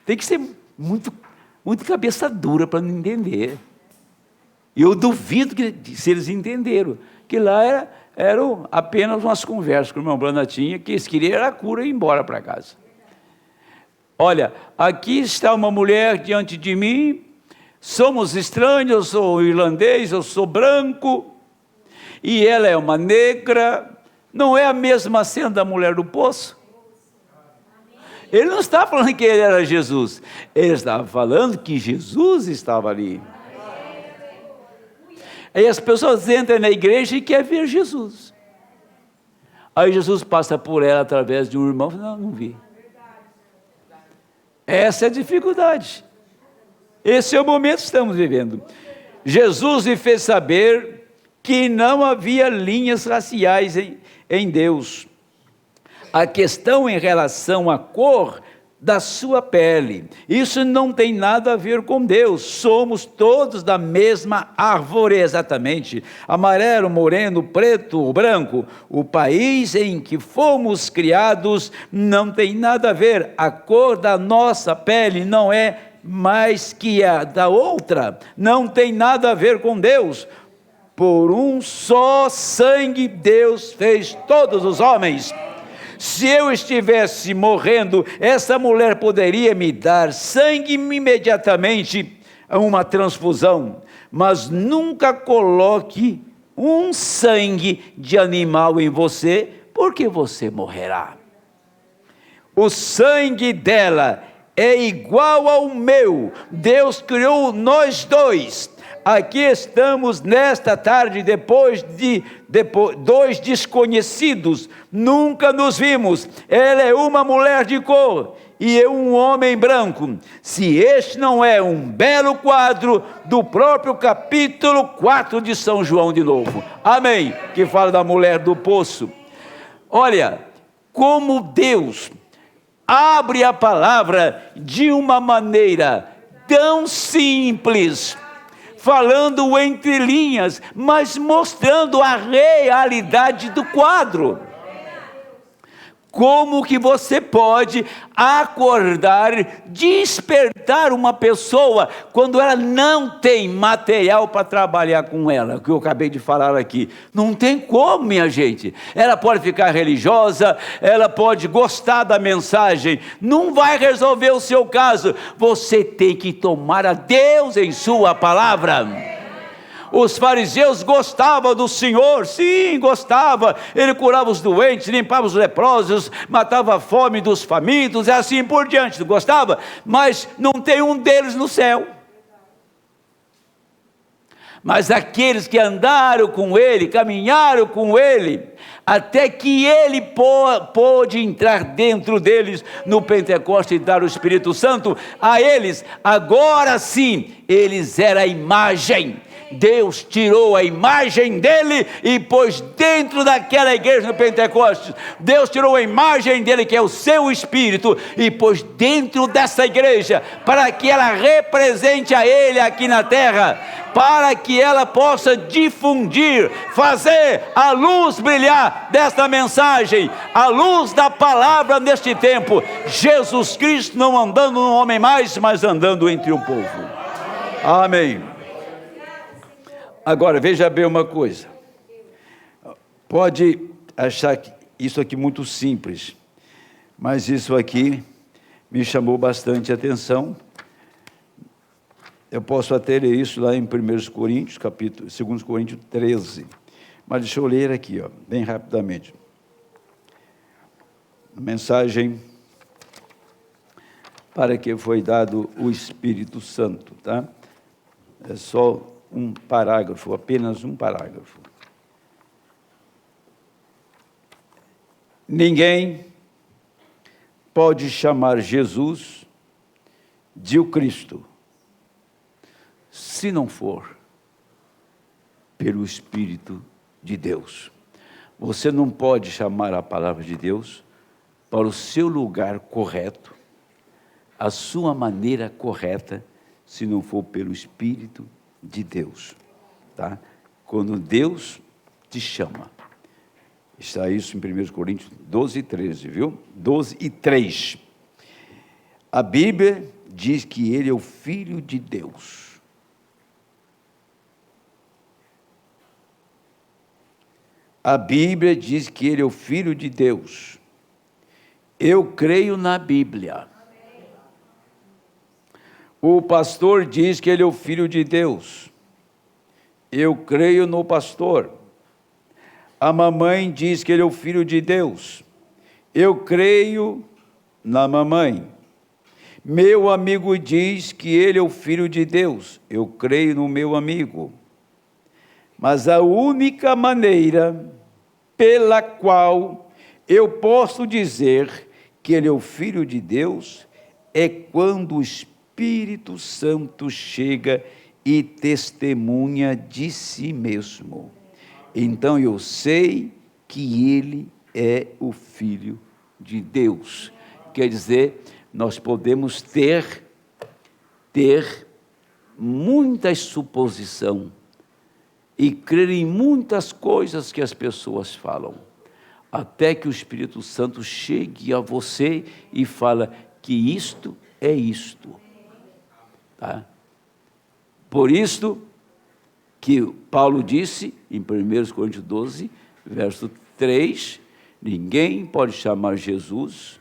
Tem que ser muito cabeça dura para não entender. E eu duvido que se eles entenderam, que lá eram apenas umas conversas que o irmão Brana tinha, que eles queriam era a cura e ir embora para casa. Olha, aqui está uma mulher diante de mim, somos estranhos, eu sou irlandês, eu sou branco, e ela é uma negra. Não é a mesma cena da mulher do poço? Ele não está falando que ele era Jesus, ele estava falando que Jesus estava ali. Aí as pessoas entram na igreja e querem ver Jesus. Aí Jesus passa por ela através de um irmão e fala: não vi. Essa é a dificuldade. Esse é o momento que estamos vivendo. Jesus lhe fez saber que não havia linhas raciais em Deus. A questão em relação à cor da sua pele, isso não tem nada a ver com Deus. Somos todos da mesma árvore, exatamente, amarelo, moreno, preto ou branco. O país em que fomos criados não tem nada a ver. A cor da nossa pele não é mais que a da outra, não tem nada a ver com Deus. Por um só sangue Deus fez todos os homens. Se eu estivesse morrendo, essa mulher poderia me dar sangue imediatamente, uma transfusão, mas nunca coloque um sangue de animal em você, porque você morrerá. O sangue dela é igual ao meu. Deus criou nós dois. Aqui estamos nesta tarde, depois dois desconhecidos, nunca nos vimos. Ela é uma mulher de cor e eu um homem branco. Se este não é um belo quadro do próprio capítulo 4 de São João de novo, amém, que fala da mulher do poço. Olha, como Deus abre a palavra de uma maneira tão simples, falando entre linhas, mas mostrando a realidade do quadro. Como que você pode acordar, despertar uma pessoa, quando ela não tem material para trabalhar com ela, que eu acabei de falar aqui. Não tem como, minha gente. Ela pode ficar religiosa, ela pode gostar da mensagem, não vai resolver o seu caso. Você tem que tomar a Deus em sua palavra. Os fariseus gostavam do Senhor, sim, gostava. Ele curava os doentes, limpava os leprosos, matava a fome dos famintos, e assim por diante. Gostava, mas não tem um deles no céu. Mas aqueles que andaram com ele, caminharam com ele, até que ele pôde entrar dentro deles no Pentecostes e dar o Espírito Santo a eles, agora sim, eles eram a imagem. Deus tirou a imagem dele e pôs dentro daquela igreja no Pentecostes. Deus tirou a imagem dele, que é o seu Espírito, e pôs dentro dessa igreja, para que ela represente a ele aqui na terra, para que ela possa difundir, fazer a luz brilhar desta mensagem, a luz da palavra neste tempo. Jesus Cristo não andando no homem mais, mas andando entre o povo. Amém. Agora, veja bem uma coisa, achar isso aqui muito simples, mas isso aqui me chamou bastante atenção. Eu posso até ler isso lá em 1 Coríntios, 2 Coríntios 13. Mas deixa eu ler aqui, bem rapidamente. A mensagem para que foi dado o Espírito Santo, tá? É só um parágrafo, apenas um parágrafo. Ninguém pode chamar Jesus de o Cristo, se não for pelo Espírito de Deus. Você não pode chamar a palavra de Deus para o seu lugar correto, a sua maneira correta, se não for pelo Espírito de Deus, tá? Quando Deus te chama, está isso em 1 Coríntios 12, 13, viu? 12 e 3. A Bíblia diz que ele é o Filho de Deus. A Bíblia diz que ele é o Filho de Deus. Eu creio na Bíblia. O pastor diz que ele é o Filho de Deus. Eu creio no pastor. A mamãe diz que ele é o Filho de Deus. Eu creio na mamãe. Meu amigo diz que ele é o Filho de Deus. Eu creio no meu amigo. Mas a única maneira pela qual eu posso dizer que ele é o Filho de Deus é quando o Espírito Santo chega e testemunha de si mesmo. Então eu sei que ele é o Filho de Deus. Quer dizer, nós podemos ter muita suposição e crer em muitas coisas que as pessoas falam, até que o Espírito Santo chegue a você e fala que isto é isto. Tá? Por isto que Paulo disse em 1 Coríntios 12, verso 3, ninguém pode chamar Jesus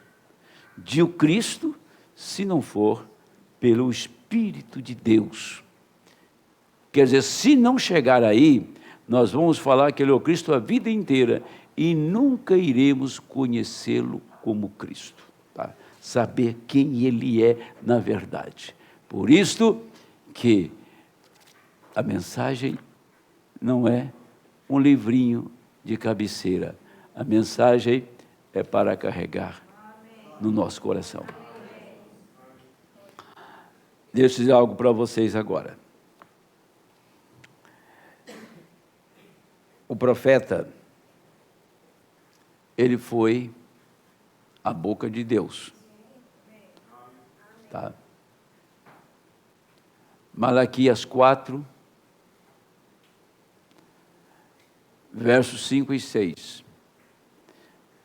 de o Cristo se não for pelo Espírito de Deus. Quer dizer, se não chegar aí, nós vamos falar que ele é o Cristo a vida inteira e nunca iremos conhecê-lo como Cristo, tá? Saber quem ele é na verdade. Por isso que a mensagem não é um livrinho de cabeceira. A mensagem é para carregar no nosso coração. Deixa eu dizer algo para vocês agora. O profeta, ele foi a boca de Deus. Tá? Malaquias 4, versos 5 e 6.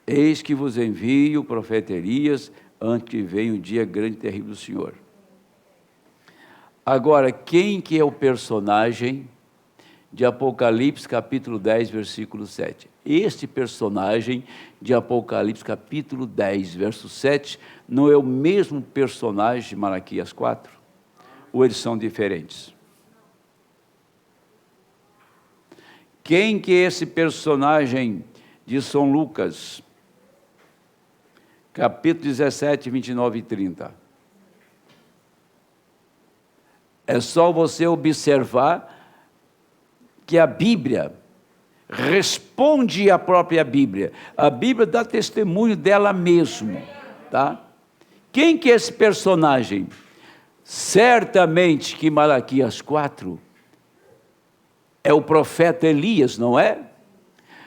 Eis que vos envio o profeta Elias, antes que venha o dia grande e terrível do Senhor. Agora, quem que é o personagem de Apocalipse capítulo 10, versículo 7? Este personagem de Apocalipse capítulo 10, verso 7, não é o mesmo personagem de Malaquias 4? Ou eles são diferentes? Quem que é esse personagem de São Lucas, capítulo 17, 29 e 30? É só você observar que a Bíblia responde à própria Bíblia. A Bíblia dá testemunho dela mesmo, tá? Quem que é esse personagem? Certamente que Malaquias 4 é o profeta Elias, não é?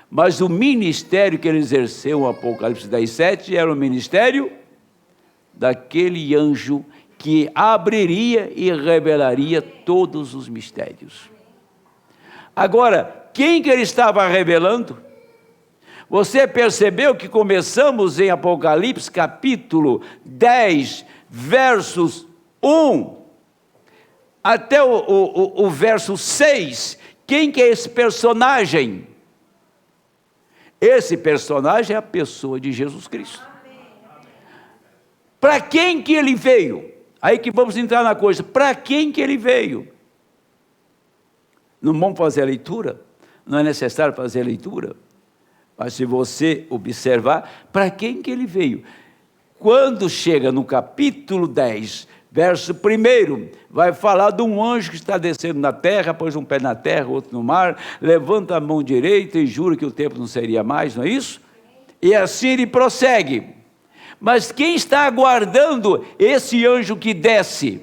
Mas o ministério que ele exerceu no Apocalipse 10, 7 era o ministério daquele anjo que abriria e revelaria todos os mistérios. Agora, quem que ele estava revelando? Você percebeu que começamos em Apocalipse capítulo 10, versos 1 até o verso 6. Quem que é esse personagem? Esse personagem é a pessoa de Jesus Cristo. Para quem que ele veio? Aí que vamos entrar na coisa. Para quem que ele veio? Não vamos fazer a leitura? Não é necessário fazer a leitura? Mas se você observar, para quem que ele veio? Quando chega no capítulo 10, verso 1, vai falar de um anjo que está descendo na terra, pôs um pé na terra, outro no mar, levanta a mão direita e jura que o tempo não seria mais, não é isso? E assim ele prossegue. Mas quem está aguardando esse anjo que desce?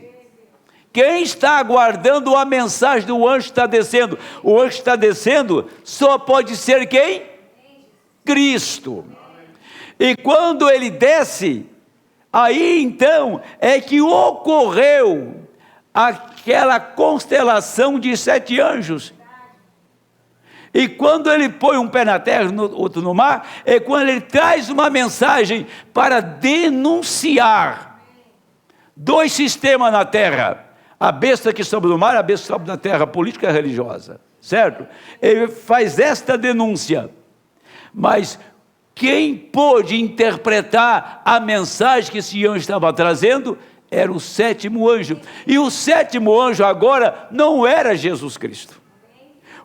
Quem está aguardando a mensagem do anjo que está descendo? O anjo que está descendo só pode ser quem? Cristo. E quando ele desce, aí então é que ocorreu aquela constelação de 7 anjos. E quando ele põe um pé na terra, outro no mar, é quando ele traz uma mensagem para denunciar 2 sistemas na terra. A besta que sobe no mar, a besta que sobe na terra, política e religiosa, certo? Ele faz esta denúncia. Mas quem pôde interpretar a mensagem que esse anjo estava trazendo era o 7º anjo. E o 7º anjo agora não era Jesus Cristo.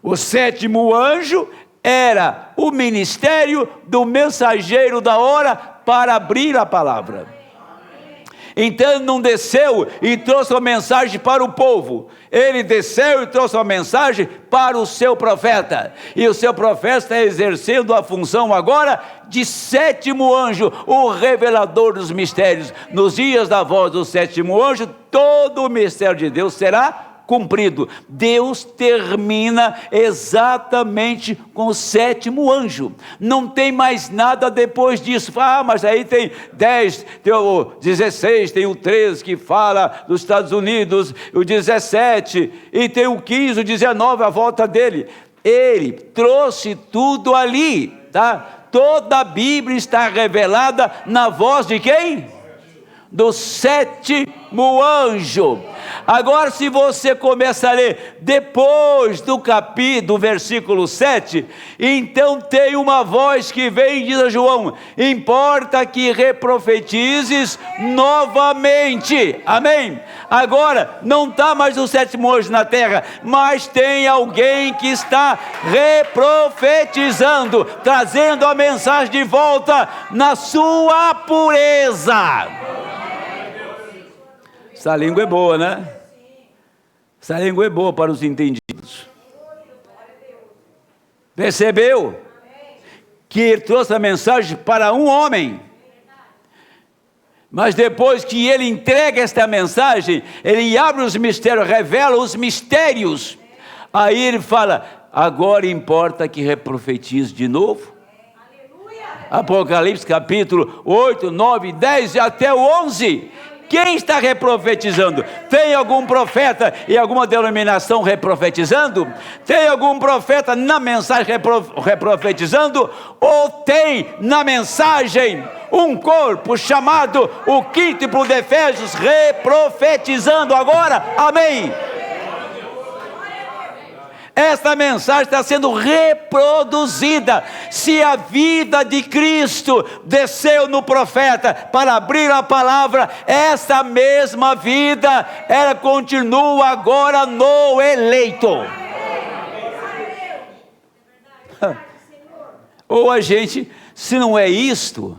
O 7º anjo era o ministério do mensageiro da hora para abrir a palavra. Então ele não desceu e trouxe uma mensagem para o povo. Ele desceu e trouxe uma mensagem para o seu profeta. E o seu profeta está exercendo a função agora de 7º anjo, o revelador dos mistérios. Nos dias da voz do 7º anjo, todo o mistério de Deus será cumprido. Deus termina exatamente com o 7º anjo. Não tem mais nada depois disso. Mas aí tem 10, tem o 16, tem o 13 que fala dos Estados Unidos, o 17, e tem o 15, o 19, a volta dele. Ele trouxe tudo ali, tá? Toda a Bíblia está revelada na voz de quem? Do 7º anjo. Agora, se você começa a ler depois do versículo 7, então tem uma voz que vem e diz a João: importa que reprofetizes novamente. Amém? Agora, não está mais o 7º anjo na terra, mas tem alguém que está reprofetizando, trazendo a mensagem de volta na sua pureza. Essa língua é boa, né? Essa língua é boa para os entendidos. Percebeu? Que ele trouxe a mensagem para um homem. Mas depois que ele entrega esta mensagem, ele abre os mistérios, revela os mistérios. Aí ele fala: agora importa que reprofetize de novo. Apocalipse capítulo 8, 9, 10 e até o 11. Quem está reprofetizando? Tem algum profeta em alguma denominação reprofetizando? Tem algum profeta na mensagem reprofetizando? Ou tem na mensagem um corpo chamado o quíntuplo de Efésios reprofetizando agora? Amém? Esta mensagem está sendo reproduzida. Se a vida de Cristo desceu no profeta para abrir a palavra, essa mesma vida, ela continua agora no eleito. Ou a gente, se não é isto,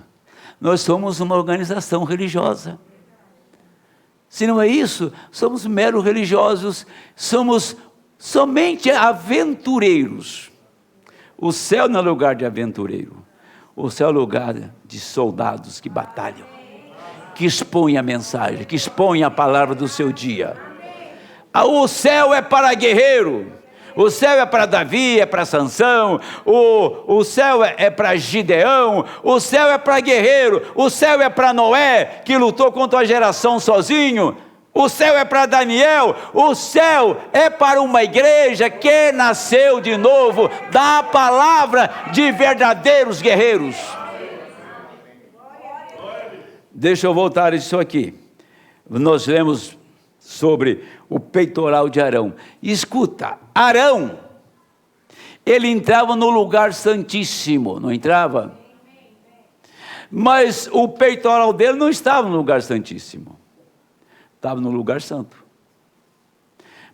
nós somos uma organização religiosa. Se não é isso, somos meros religiosos, somos somente aventureiros. O céu não é lugar de aventureiro. O céu é lugar de soldados que batalham, que expõem a mensagem, que expõem a palavra do seu dia. O céu é para guerreiro. O céu é para Davi, é para Sansão. O céu é para Gideão. O céu é para guerreiro. O céu é para Noé, que lutou contra a geração sozinho. O céu é para Daniel. O céu é para uma igreja que nasceu de novo da palavra de verdadeiros guerreiros. Deixa eu voltar isso aqui. Nós lemos sobre o peitoral de Arão. Escuta, Arão, ele entrava no lugar santíssimo, não entrava? Mas o peitoral dele não estava no lugar santíssimo, estava no lugar santo.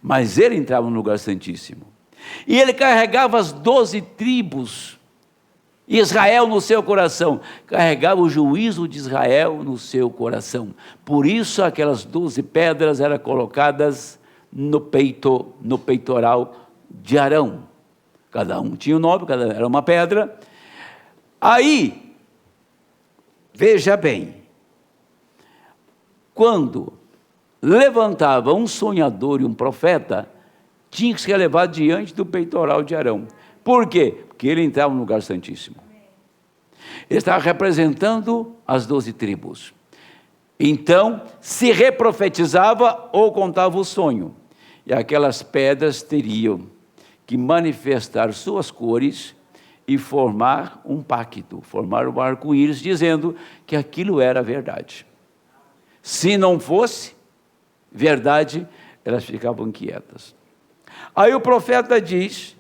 Mas ele entrava no lugar santíssimo. E ele carregava as 12 tribos, Israel no seu coração, carregava o juízo de Israel no seu coração. Por isso aquelas 12 pedras eram colocadas no peitoral de Arão. Cada um tinha um nome, cada era uma pedra. Aí, veja bem, quando levantava um sonhador e um profeta, tinha que ser levado diante do peitoral de Arão. Por quê? Porque ele entrava no lugar santíssimo. Ele estava representando as 12 tribos. Então, se reprofetizava ou contava o sonho. E aquelas pedras teriam que manifestar suas cores e formar um pacto, formar um arco-íris, dizendo que aquilo era verdade. Se não fosse verdade, elas ficavam quietas. Aí o profeta diz,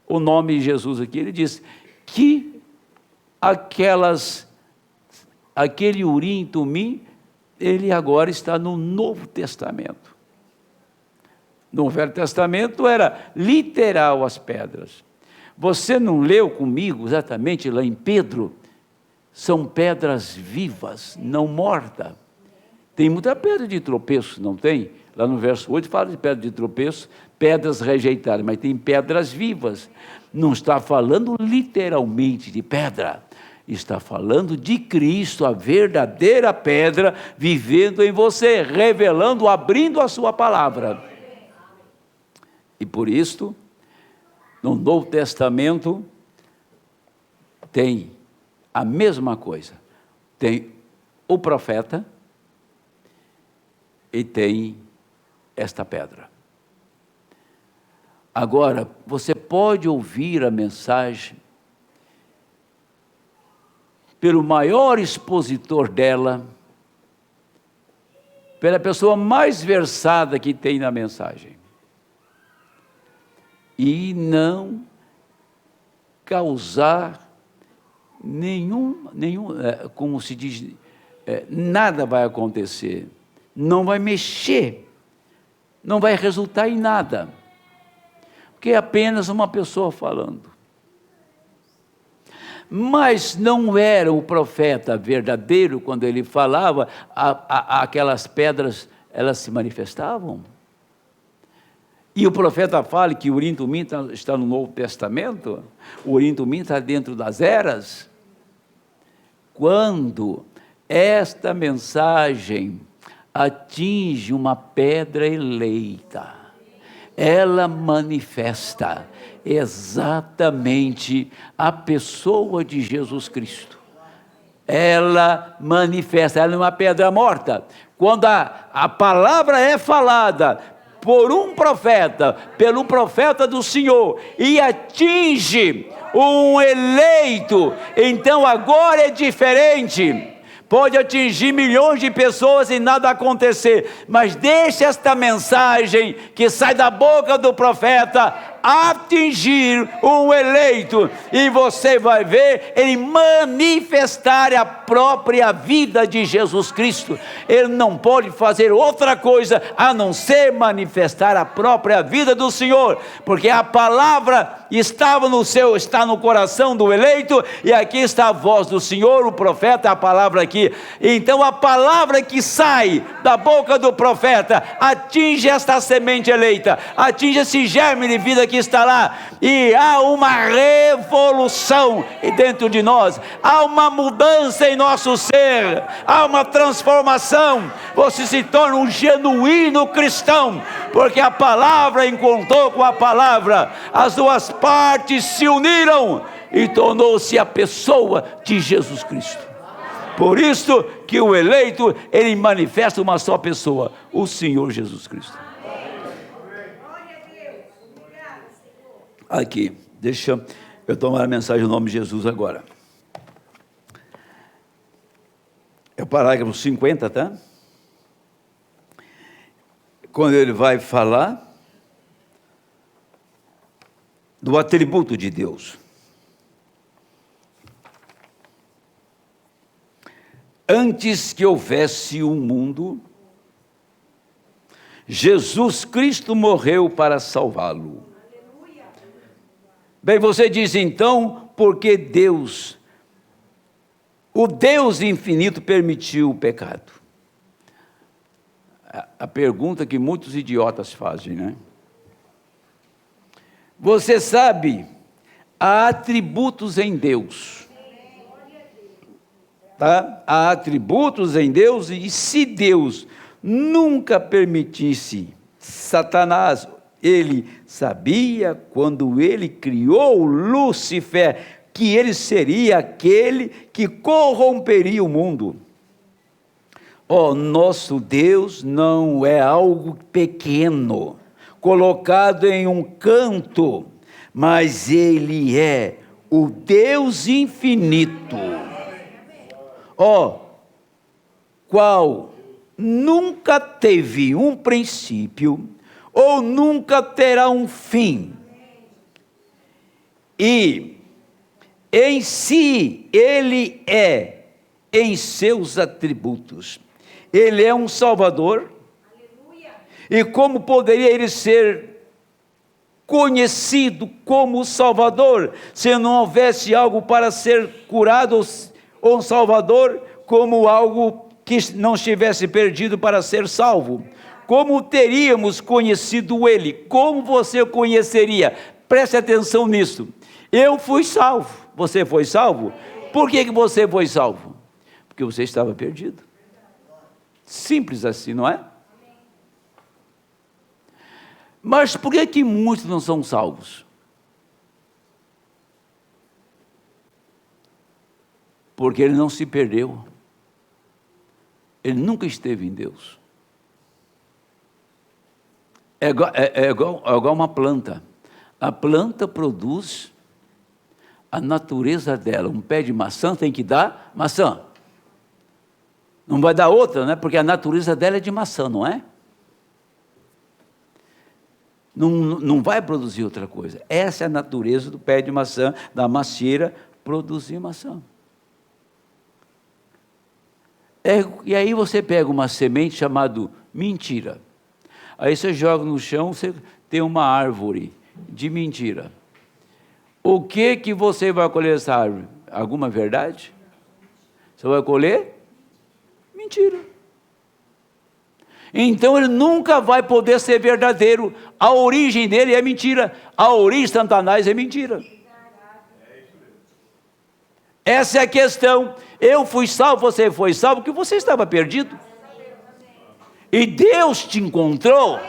o nome de Jesus aqui, ele diz que aquele Urim e Tumim, ele agora está no Novo Testamento. No Velho Testamento era literal as pedras. Você não leu comigo exatamente lá em Pedro? São pedras vivas, não mortas. Tem muita pedra de tropeço, não tem? Lá no verso 8 fala de pedra de tropeço, pedras rejeitadas, mas tem pedras vivas. Não está falando literalmente de pedra, está falando de Cristo, a verdadeira pedra, vivendo em você, revelando, abrindo a sua palavra. E por isso, no Novo Testamento, tem a mesma coisa. Tem o profeta e tem esta pedra. Agora, você pode ouvir a mensagem pelo maior expositor dela, pela pessoa mais versada que tem na mensagem, e não causar nenhum, como se diz, nada vai acontecer, não vai mexer, não vai resultar em nada, porque é apenas uma pessoa falando. Mas não era o profeta verdadeiro, quando ele falava, aquelas pedras, elas se manifestavam. E o profeta fala que o Urim e Tumim está no Novo Testamento, o Urim e Tumim está dentro das eras. Quando esta mensagem atinge uma pedra eleita, ela manifesta exatamente a pessoa de Jesus Cristo. Ela manifesta, ela é uma pedra morta. Quando a palavra é falada por um profeta, pelo profeta do Senhor, e atinge um eleito, então agora é diferente. Pode atingir milhões de pessoas e nada acontecer, mas deixe esta mensagem que sai da boca do profeta atingir um eleito, e você vai ver ele manifestar a própria vida de Jesus Cristo. Ele não pode fazer outra coisa a não ser manifestar a própria vida do Senhor, porque a palavra está no coração do eleito, e aqui está a voz do Senhor, o profeta, a palavra aqui. Então a palavra que sai da boca do profeta atinge esta semente eleita, atinge esse germe de vida que está lá, e há uma revolução dentro de nós, há uma mudança em nosso ser, há uma transformação. Você se torna um genuíno cristão, porque a palavra encontrou com a palavra, as duas partes se uniram e tornou-se a pessoa de Jesus Cristo. Por isso que o eleito, ele manifesta uma só pessoa, o Senhor Jesus Cristo. Aqui, deixa eu tomar a mensagem no nome de Jesus agora. É o parágrafo 50, tá? Quando ele vai falar do atributo de Deus. Antes que houvesse um mundo, Jesus Cristo morreu para salvá-lo. Bem, você diz então, porque Deus, o Deus infinito, permitiu o pecado? A pergunta que muitos idiotas fazem, né? Você sabe, há atributos em Deus. Tá? Há atributos em Deus, e se Deus nunca permitisse Satanás, ele sabia quando ele criou Lúcifer, que ele seria aquele que corromperia o mundo. Nosso Deus não é algo pequeno, colocado em um canto, mas ele é o Deus infinito. Qual nunca teve um princípio, ou nunca terá um fim. E em si, ele é, em seus atributos, ele é um Salvador. E como poderia ele ser conhecido como Salvador, se não houvesse algo para ser curado, ou um Salvador como algo que não estivesse perdido para ser salvo? Como teríamos conhecido ele? Como você o conheceria? Preste atenção nisso. Eu fui salvo. Você foi salvo? Por que você foi salvo? Porque você estava perdido. Simples assim, não é? Mas por que muitos não são salvos? Porque ele não se perdeu. Ele nunca esteve em Deus. É igual uma planta. A planta produz a natureza dela. Um pé de maçã tem que dar maçã. Não vai dar outra, né? Porque a natureza dela é de maçã, não é? Não vai produzir outra coisa. Essa é a natureza do pé de maçã, da macieira, produzir maçã. E aí você pega uma semente chamada mentira. Aí você joga no chão, você tem uma árvore de mentira. O que você vai colher essa árvore? Alguma verdade? Você vai colher? Mentira. Então ele nunca vai poder ser verdadeiro. A origem dele é mentira. A origem de Satanás é mentira. Essa é a questão. Eu fui salvo, você foi salvo, porque você estava perdido. E Deus te encontrou.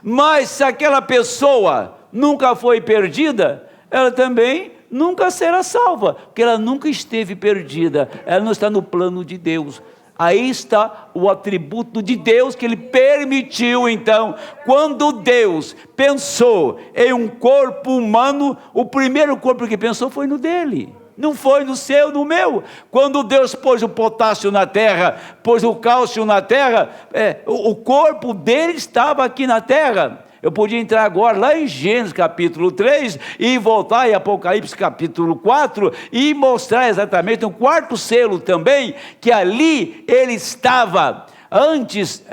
Mas se aquela pessoa nunca foi perdida, ela também nunca será salva, porque ela nunca esteve perdida. Ela não está no plano de Deus. Aí está o atributo de Deus que ele permitiu. Então, quando Deus pensou em um corpo humano, o primeiro corpo que pensou foi no dele. Não foi no seu, no meu. Quando Deus pôs o potássio na terra, pôs o cálcio na terra, o corpo dele estava aqui na terra. Eu podia entrar agora lá em Gênesis capítulo 3 e voltar em Apocalipse capítulo 4 e mostrar exatamente no quarto selo também, que ali ele estava antes,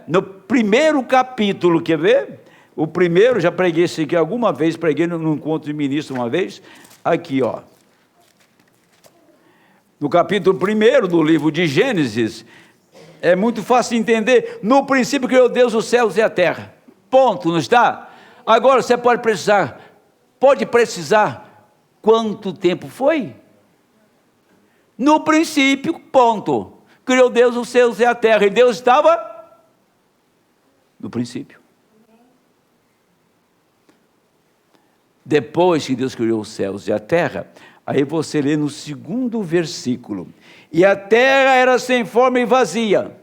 no primeiro capítulo, quer ver? O primeiro, já preguei isso aqui alguma vez, preguei no encontro de ministro uma vez, aqui no capítulo 1 do livro de Gênesis, é muito fácil entender. No princípio criou Deus os céus e a terra. Ponto, não está? Agora você pode precisar quanto tempo foi? No princípio, ponto. Criou Deus os céus e a terra, e Deus estava no princípio. Depois que Deus criou os céus e a terra, aí você lê no segundo versículo: e a terra era sem forma e vazia,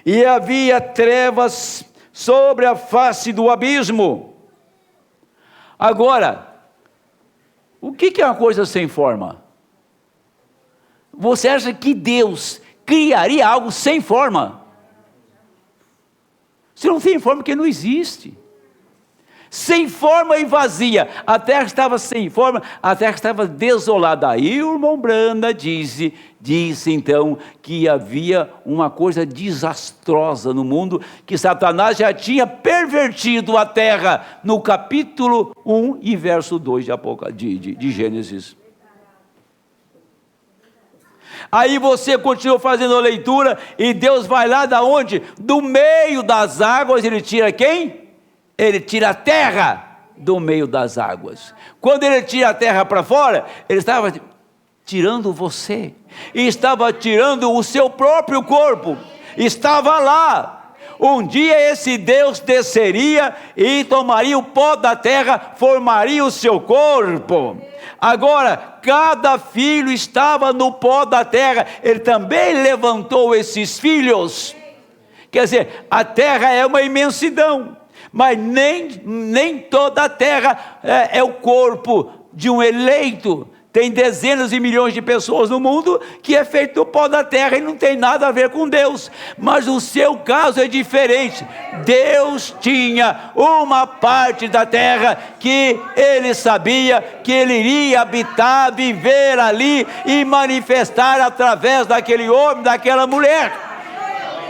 e havia trevas sobre a face do abismo. Agora, o que é uma coisa sem forma? Você acha que Deus criaria algo sem forma? Se não tem forma, porque não existe. sem forma e vazia. A terra estava sem forma, a terra estava desolada. Aí o irmão Branda disse então que havia uma coisa desastrosa no mundo, que Satanás já tinha pervertido a terra, no capítulo 1 e verso 2 de Gênesis. Aí você continua fazendo a leitura, e Deus vai lá da onde? Do meio das águas. Ele tira quem? Ele tira a terra do meio das águas. Quando ele tira a terra para fora, ele estava tirando você, e estava tirando o seu próprio corpo, estava lá. Um dia esse Deus desceria e tomaria o pó da terra, formaria o seu corpo. Agora, cada filho estava no pó da terra, ele também levantou esses filhos. Quer dizer, a terra é uma imensidão, mas nem toda a terra é o corpo de um eleito. Tem dezenas de milhões de pessoas no mundo que é feito do pó da terra e não tem nada a ver com Deus. Mas o seu caso é diferente. Deus tinha uma parte da terra que ele sabia que ele iria habitar, viver ali e manifestar através daquele homem, daquela mulher.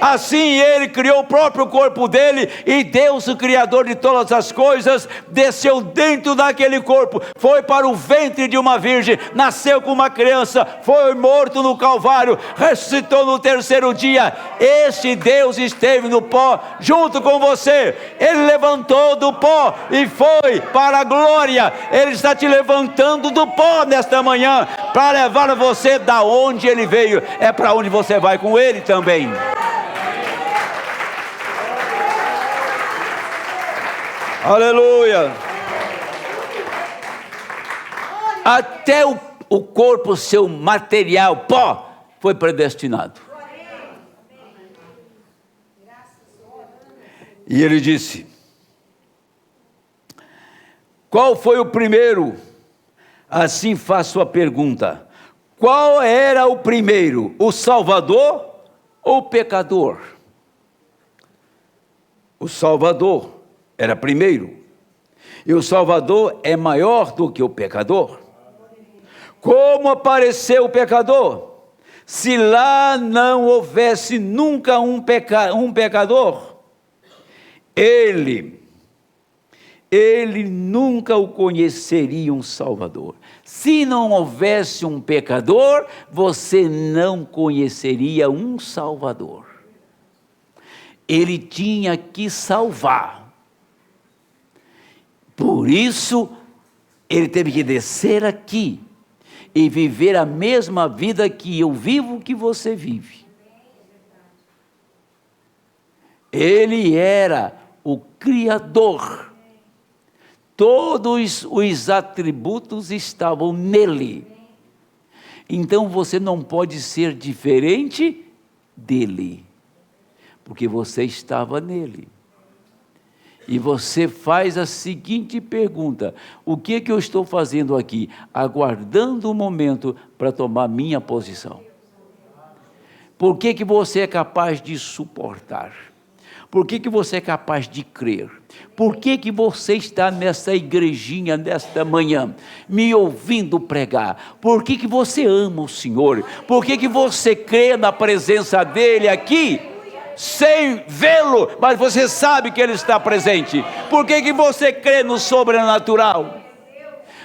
Assim ele criou o próprio corpo dele, e Deus, o Criador de todas as coisas, desceu dentro daquele corpo, foi para o ventre de uma virgem, nasceu com uma criança, foi morto no Calvário, ressuscitou no terceiro dia. Este Deus esteve no pó junto com você, ele levantou do pó e foi para a glória. Ele está te levantando do pó nesta manhã, para levar você da onde ele veio, é para onde você vai com ele também. Aleluia. Até o corpo, seu material, pó, foi predestinado. E ele disse: qual foi o primeiro? Assim faço a pergunta: qual era o primeiro, o Salvador ou o pecador? O Salvador era primeiro, e o Salvador é maior do que o pecador. Como apareceu o pecador? Se lá não houvesse nunca um pecador, ele nunca o conheceria um Salvador. Se não houvesse um pecador, você não conheceria um Salvador. Ele tinha que salvar. Por isso, ele teve que descer aqui e viver a mesma vida que eu vivo, que você vive. Ele era o Criador. Todos os atributos estavam nele. Então você não pode ser diferente dele, porque você estava nele. E você faz a seguinte pergunta: o que eu estou fazendo aqui? Aguardando o momento para tomar minha posição. Por que você é capaz de suportar? Por que você é capaz de crer? Por que você está nessa igrejinha, nesta manhã, me ouvindo pregar? Por que você ama o Senhor? Por que você crê na presença dEle aqui? Sem vê-lo, mas você sabe que ele está presente. Por que você crê no sobrenatural?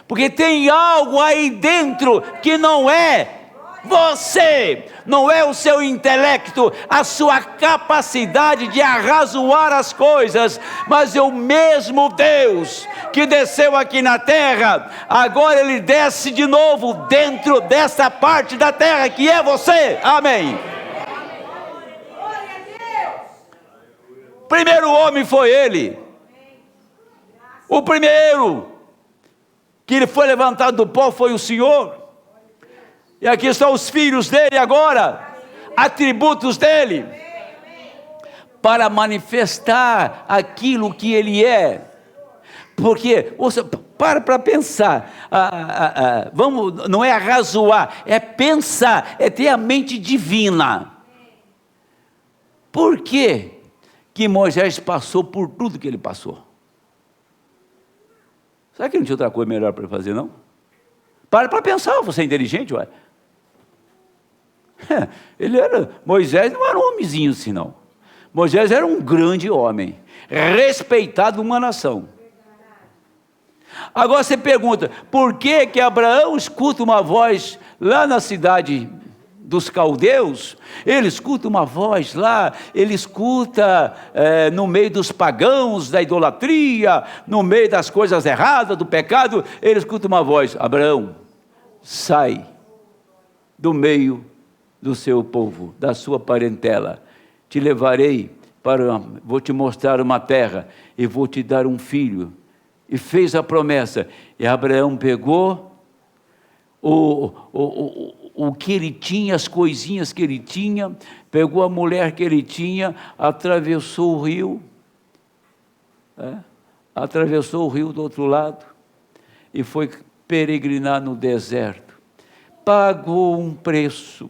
Porque tem algo aí dentro que não é você, não é o seu intelecto, a sua capacidade de arrazoar as coisas, mas é o mesmo Deus que desceu aqui na terra. Agora ele desce de novo dentro dessa parte da terra que é você. Amém. Primeiro homem foi ele. O primeiro que ele foi levantado do pó foi o Senhor. E aqui estão os filhos dele agora, atributos dele, para manifestar aquilo que ele é. Porque, você para pensar, não é arrazoar, é pensar, é ter a mente divina. Por quê que Moisés passou por tudo que ele passou? Será que não tinha outra coisa melhor para fazer, não? Para pensar, você é inteligente, ué. Moisés não era um homenzinho assim, não. Moisés era um grande homem, respeitado numa nação. Agora você pergunta, por que Abraão escuta uma voz lá na cidade dos caldeus? Ele escuta uma voz lá, ele escuta no meio dos pagãos, da idolatria, no meio das coisas erradas, do pecado, ele escuta uma voz: Abraão, sai do meio do seu povo, da sua parentela, te levarei vou te mostrar uma terra, e vou te dar um filho. E fez a promessa, e Abraão pegou o que ele tinha, as coisinhas que ele tinha, pegou a mulher que ele tinha, atravessou o rio, atravessou o rio do outro lado, e foi peregrinar no deserto. Pagou um preço,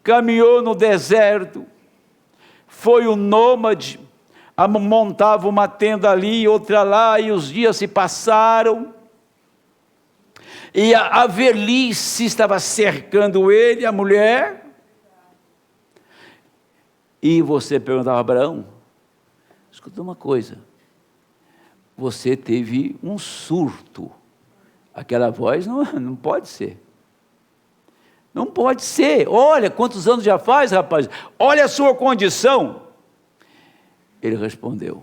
caminhou no deserto, foi um nômade, montava uma tenda ali, outra lá, e os dias se passaram, e a velhice estava cercando ele, a mulher, e você perguntava: Abraão, escuta uma coisa, você teve um surto, aquela voz não pode ser. Não pode ser. Olha, quantos anos já faz, rapaz? Olha a sua condição. Ele respondeu: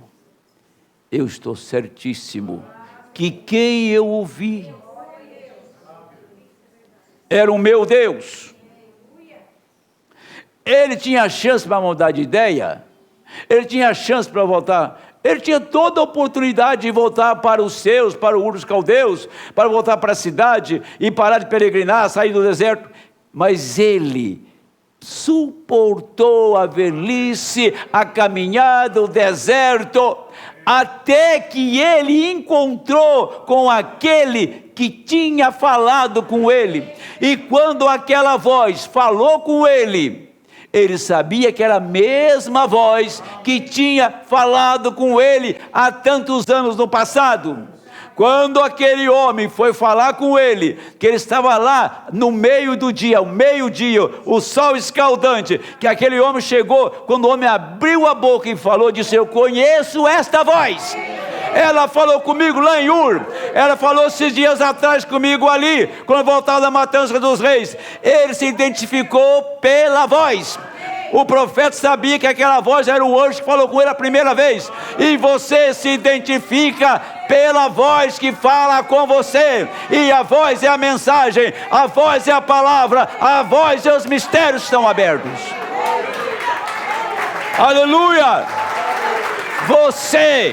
eu estou certíssimo que quem eu ouvi era o meu Deus. Ele tinha chance para mudar de ideia, ele tinha chance para voltar, ele tinha toda a oportunidade de voltar para os seus, para o Ur dos Caldeus, para voltar para a cidade e parar de peregrinar, sair do deserto, mas ele suportou a velhice, a caminhada, o deserto, até que ele encontrou com aquele que tinha falado com ele. E quando aquela voz falou com ele, ele sabia que era a mesma voz que tinha falado com ele há tantos anos no passado. Quando aquele homem foi falar com ele, que ele estava lá no meio do dia, o meio-dia, o sol escaldante, que aquele homem chegou, quando o homem abriu a boca e falou, disse: eu conheço esta voz. Ela falou comigo lá em Ur, ela falou esses dias atrás comigo ali, quando voltava da matança dos reis. Ele se identificou pela voz. O profeta sabia que aquela voz era o anjo que falou com ele a primeira vez. E você se identifica pela voz que fala com você. E a voz é a mensagem, a voz é a palavra, a voz é os mistérios que estão abertos. Aleluia! Você,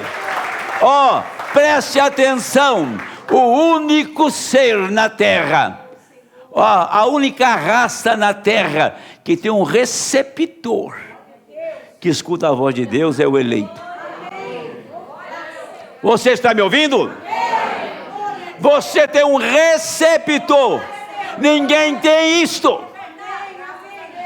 preste atenção, o único ser na terra, a única raça na terra que tem um receptor que escuta a voz de Deus é o eleito. Você está me ouvindo? Você tem um receptor. Ninguém tem isto.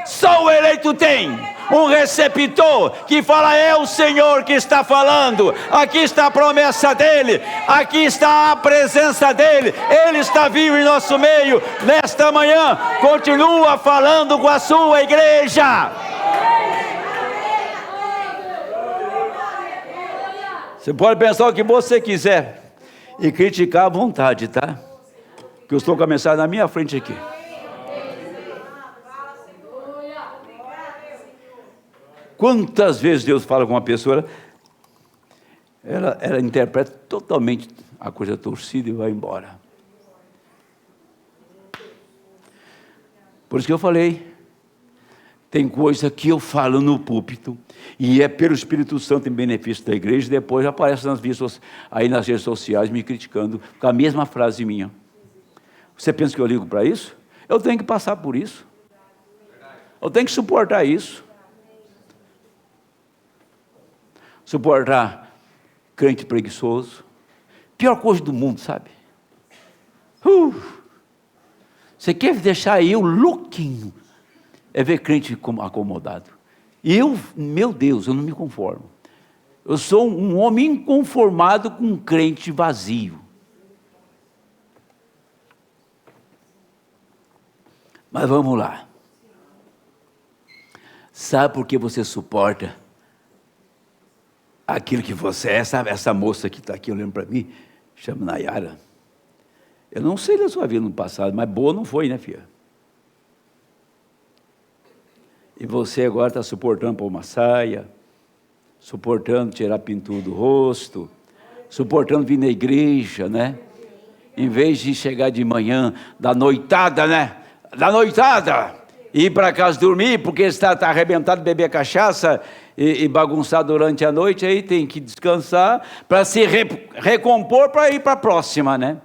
Só o eleito tem um receptor que fala: é o Senhor que está falando, aqui está a promessa dele, aqui está a presença dele, ele está vivo em nosso meio, nesta manhã, continua falando com a sua igreja. Você pode pensar o que você quiser e criticar à vontade, tá? Que eu estou com a mensagem na minha frente aqui. Quantas vezes Deus fala com uma pessoa, ela interpreta totalmente a coisa torcida e vai embora. Por isso que eu falei, tem coisa que eu falo no púlpito, e é pelo Espírito Santo em benefício da igreja, e depois aparece aí nas redes sociais me criticando com a mesma frase minha. Você pensa que eu ligo para isso? Eu tenho que passar por isso. Eu tenho que suportar isso. Suportar crente preguiçoso, pior coisa do mundo, sabe? Você quer deixar eu louquinho, é ver crente acomodado. E eu, meu Deus, eu não me conformo. Eu sou um homem inconformado com um crente vazio. Mas vamos lá. Sabe por que você suporta aquilo que você é? Sabe essa moça que está aqui olhando para mim, chama Nayara. Eu não sei da sua vida no passado, mas boa não foi, né, filha? E você agora está suportando pôr uma saia, suportando tirar a pintura do rosto, suportando vir na igreja, né? Em vez de chegar de manhã, da noitada, né? Da noitada, e ir para casa dormir, porque está arrebentado de beber cachaça e bagunçar durante a noite, aí tem que descansar para se recompor para ir para a próxima, né?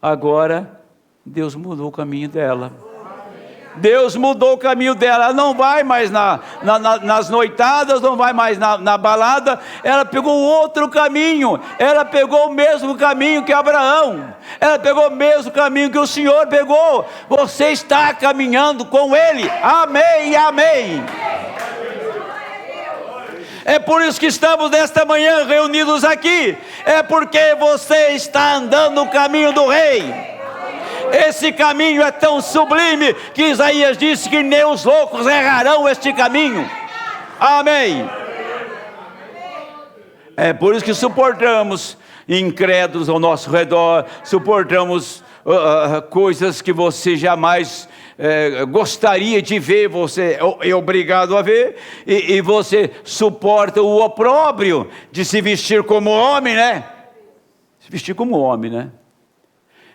Agora, Deus mudou o caminho dela. Deus mudou o caminho dela. Ela não vai mais nas noitadas, não vai mais na balada. Ela pegou outro caminho. Ela pegou o mesmo caminho que Abraão. Ela pegou o mesmo caminho que o Senhor pegou. Você está caminhando com Ele. Amém, amém. É por isso que estamos nesta manhã reunidos aqui. É porque você está andando no caminho do Rei. Esse caminho é tão sublime que Isaías disse que nem os loucos errarão este caminho. Amém. É por isso que suportamos incrédulos ao nosso redor, suportamos coisas que você jamais gostaria de ver, você é obrigado a ver, e você suporta o opróbrio de se vestir como homem, né? Se vestir como homem, né?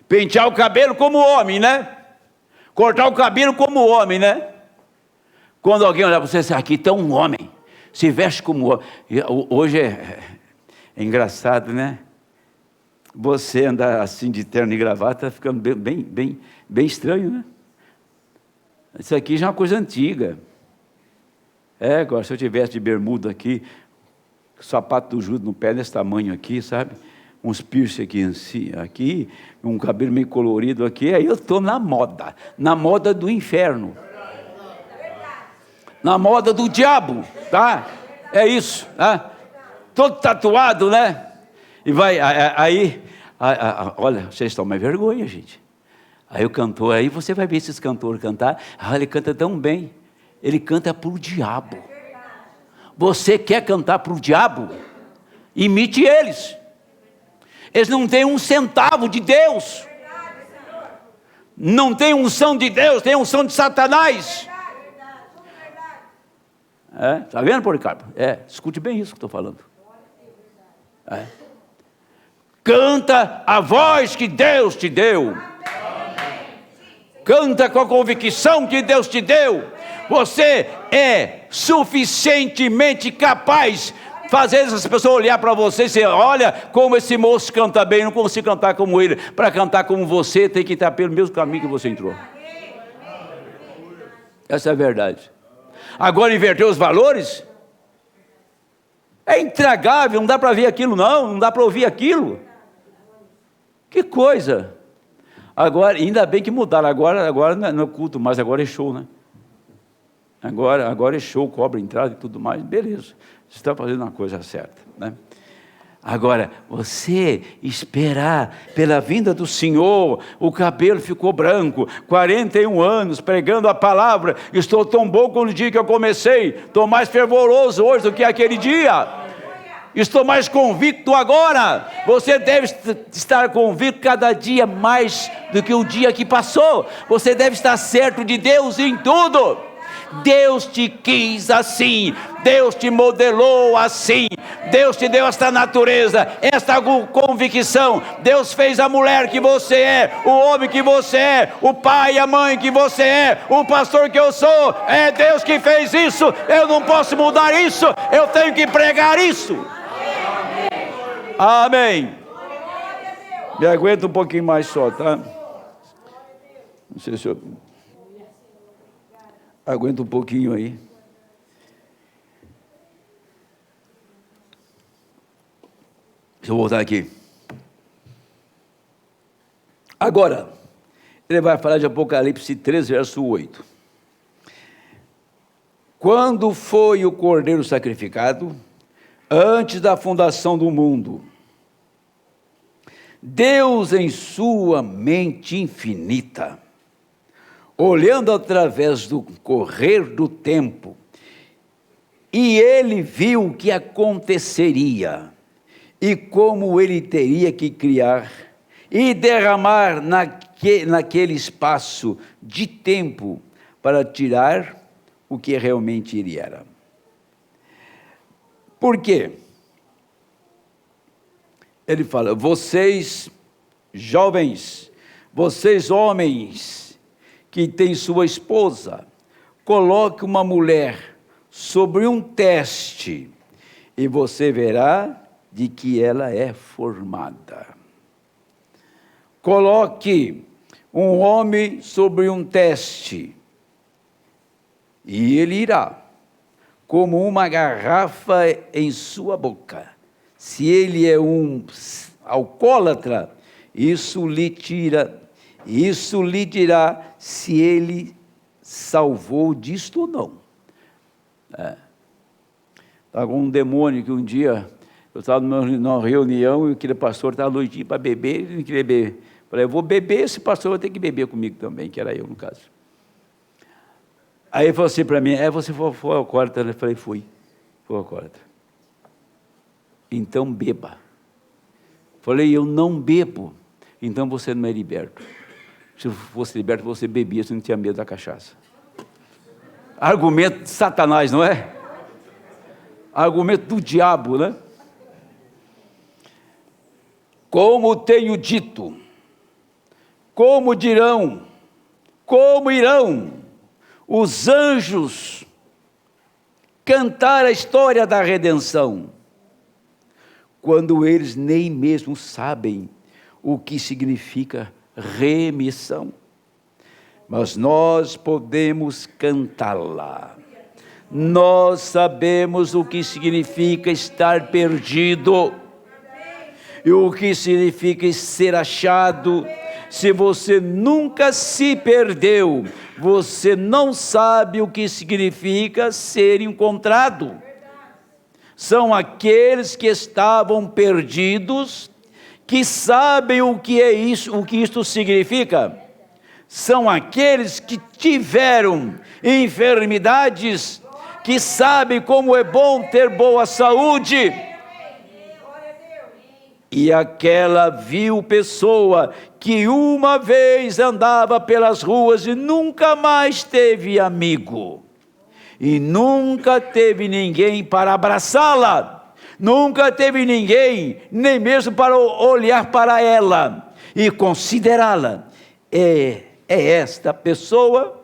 Pentear o cabelo como homem, né? Cortar o cabelo como homem, né? Quando alguém olhar para você, diz, aqui está um homem, se veste como homem. Hoje é engraçado, né? Você andar assim de terno e gravata, está ficando bem estranho, né? Isso aqui já é uma coisa antiga. Agora, se eu tivesse de bermuda aqui, sapato do Judas no pé desse tamanho aqui, sabe? Uns piercing aqui, um cabelo meio colorido aqui, aí eu estou na moda do inferno, na moda do diabo, tá? É isso, tá? Todo tatuado, né? E vai, olha, vocês estão mais vergonha, gente. Aí o cantor, aí você vai ver esses cantores cantar, ele canta tão bem, ele canta para o diabo. Você quer cantar para o diabo? Imite eles. Eles não têm um centavo de Deus. Não tem unção de Deus, tem unção de Satanás. Está vendo, Policarpo? Escute bem isso que estou falando. Canta a voz que Deus te deu. Canta com a convicção que Deus te deu. Você é suficientemente capaz fazer essas pessoas olhar para você e dizer, olha como esse moço canta bem, não consigo cantar como ele. Para cantar como você, tem que estar pelo mesmo caminho que você entrou. Essa é a verdade. Agora, inverter os valores é intragável, não dá para ver aquilo não dá para ouvir aquilo. Que coisa. Agora, ainda bem que mudaram, agora não é culto, mas agora é show, né? Agora é show, cobra entrada e tudo mais, beleza. Você está fazendo uma coisa certa, né? Agora, você esperar pela vinda do Senhor, o cabelo ficou branco, 41 anos pregando a palavra, estou tão bom como no dia que eu comecei, estou mais fervoroso hoje do que aquele dia, estou mais convicto agora. Você deve estar convicto cada dia mais do que o dia que passou. Você deve estar certo de Deus em tudo. Deus te quis assim, Deus te modelou assim, Deus te deu esta natureza, esta convicção. Deus fez a mulher que você é, o homem que você é, o pai e a mãe que você é, o pastor que eu sou. É Deus que fez isso, eu não posso mudar isso, eu tenho que pregar isso. Amém. Me aguenta um pouquinho mais só, tá? Não sei se eu... Aguenta um pouquinho aí. Deixa eu voltar aqui. Agora, ele vai falar de Apocalipse 3, verso 8. Quando foi o cordeiro sacrificado, Antes da fundação do mundo, Deus, em sua mente infinita, olhando através do correr do tempo, e ele viu o que aconteceria, e como ele teria que criar e derramar naquele espaço de tempo para tirar o que realmente ele era. Por quê? Ele fala: vocês jovens, vocês homens que têm sua esposa, coloque uma mulher sobre um teste e você verá de que ela é formada. Coloque um homem sobre um teste e ele irá, como uma garrafa em sua boca. Se ele é um alcoólatra, isso lhe dirá se ele salvou disto ou não. Estava um demônio que um dia, eu estava numa reunião e aquele pastor estava doidinho para beber, ele não queria beber. Falei: eu vou beber, esse pastor vai ter que beber comigo também, que era eu no caso. Aí ele falou assim para mim: você foi alcoólatra? Eu falei: fui alcoólatra. Então beba. Falei: eu não bebo. Então você não é liberto. Se fosse liberto, você bebia, você não tinha medo da cachaça. Argumento de Satanás, não é? Argumento do diabo, né? Como tenho dito, como dirão, como irão os anjos cantar a história da redenção, quando eles nem mesmo sabem o que significa remissão? Mas nós podemos cantá-la. Nós sabemos o que significa estar perdido e o que significa ser achado. Se você nunca se perdeu, você não sabe o que significa ser encontrado. São aqueles que estavam perdidos, que sabem o que é isso, o que isto significa. São aqueles que tiveram enfermidades, que sabem como é bom ter boa saúde. E aquela vil pessoa que uma vez andava pelas ruas e nunca mais teve amigo, e nunca teve ninguém para abraçá-la, nunca teve ninguém, nem mesmo para olhar para ela e considerá-la. É esta pessoa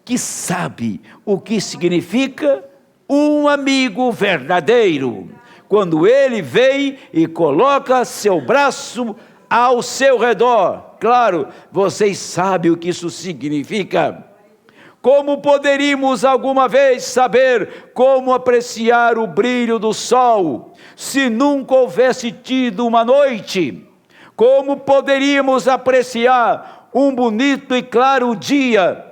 que sabe o que significa um amigo verdadeiro, quando ele vem e coloca seu braço ao seu redor. Claro, vocês sabem o que isso significa. Como poderíamos alguma vez saber como apreciar o brilho do sol, se nunca houvesse tido uma noite? Como poderíamos apreciar um bonito e claro dia,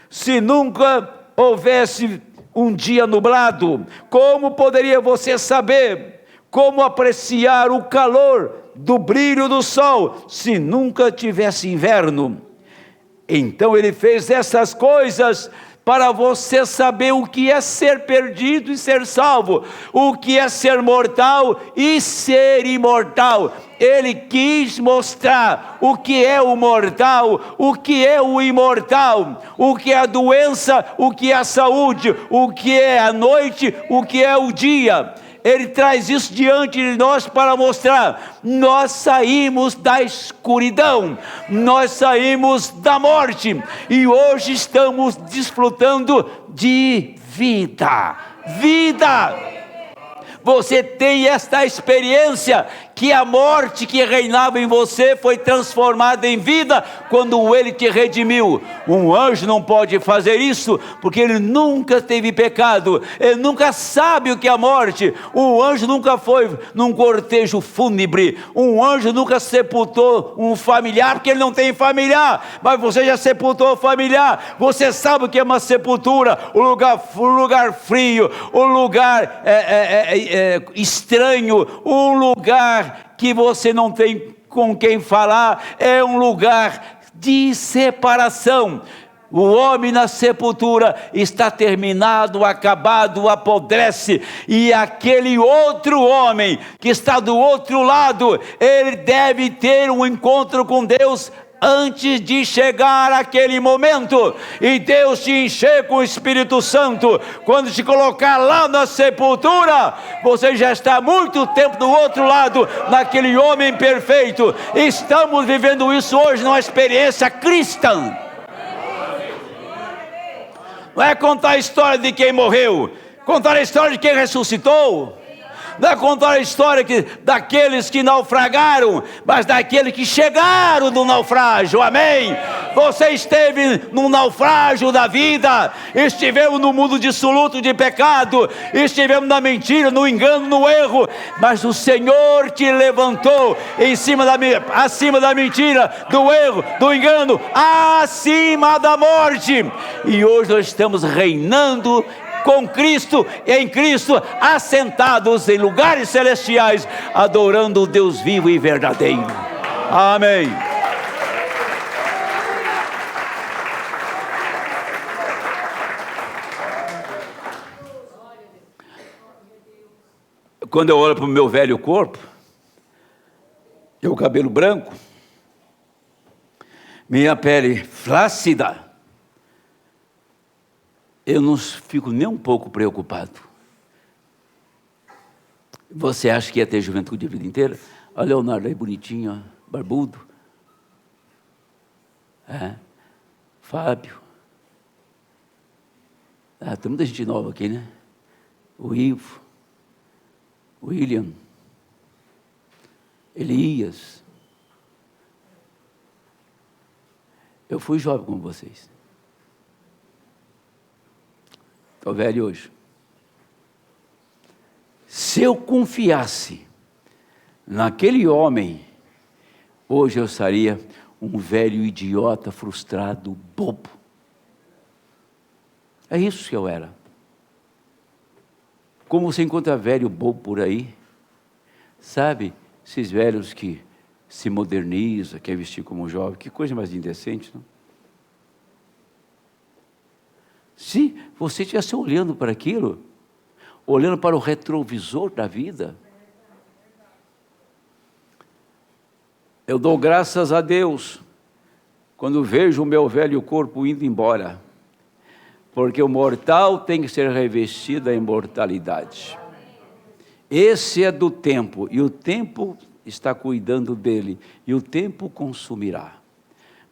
se nunca houvesse um dia nublado? Como poderia você saber como apreciar o calor do brilho do sol, se nunca tivesse inverno? Então ele fez essas coisas para você saber o que é ser perdido e ser salvo, o que é ser mortal e ser imortal. Ele quis mostrar o que é o mortal, o que é o imortal, o que é a doença, o que é a saúde, o que é a noite, o que é o dia. Ele traz isso diante de nós para mostrar: nós saímos da escuridão, nós saímos da morte, e hoje estamos desfrutando de vida. Você tem esta experiência que a morte que reinava em você foi transformada em vida quando Ele te redimiu. Um anjo não pode fazer isso, porque ele nunca teve pecado, ele nunca sabe o que é a morte. Um anjo nunca foi num cortejo fúnebre, um anjo nunca sepultou um familiar, porque ele não tem familiar, mas você já sepultou o familiar, você sabe o que é uma sepultura, o lugar frio, o lugar estranho, um lugar que você não tem com quem falar, é um lugar de separação. O homem na sepultura está terminado, acabado, apodrece, e aquele outro homem que está do outro lado, ele deve ter um encontro com Deus antes de chegar aquele momento, e Deus te encher com o Espírito Santo. Quando te colocar lá na sepultura, você já está há muito tempo do outro lado, naquele homem perfeito. Estamos vivendo isso hoje numa experiência cristã. Não é contar a história de quem morreu, contar a história de quem ressuscitou. Não é contar a história daqueles que naufragaram, mas daqueles que chegaram do naufrágio, amém? Você esteve no naufrágio da vida, estivemos no mundo dissoluto de pecado, estivemos na mentira, no engano, no erro, mas o Senhor te levantou acima da mentira, do erro, do engano, acima da morte, e hoje nós estamos reinando com Cristo, em Cristo, assentados em lugares celestiais, adorando o Deus vivo e verdadeiro. Amém. Quando eu olho para o meu velho corpo, meu cabelo branco, minha pele flácida, eu não fico nem um pouco preocupado. Você acha que ia ter juventude a vida inteira? Olha o Leonardo aí bonitinho, ó, barbudo. Fábio. Tem muita gente nova aqui, né? O Ivo. William. Elias. Eu fui jovem como vocês. Estou velho hoje. Se eu confiasse naquele homem, hoje eu seria um velho idiota, frustrado, bobo. É isso que eu era. Como você encontra velho bobo por aí, sabe? Esses velhos que se modernizam, quer vestir como jovem, que coisa mais indecente, não? Se você estivesse olhando para aquilo, olhando para o retrovisor da vida, eu dou graças a Deus quando vejo o meu velho corpo indo embora, porque o mortal tem que ser revestido da imortalidade. Esse é do tempo, e o tempo está cuidando dele, e o tempo consumirá,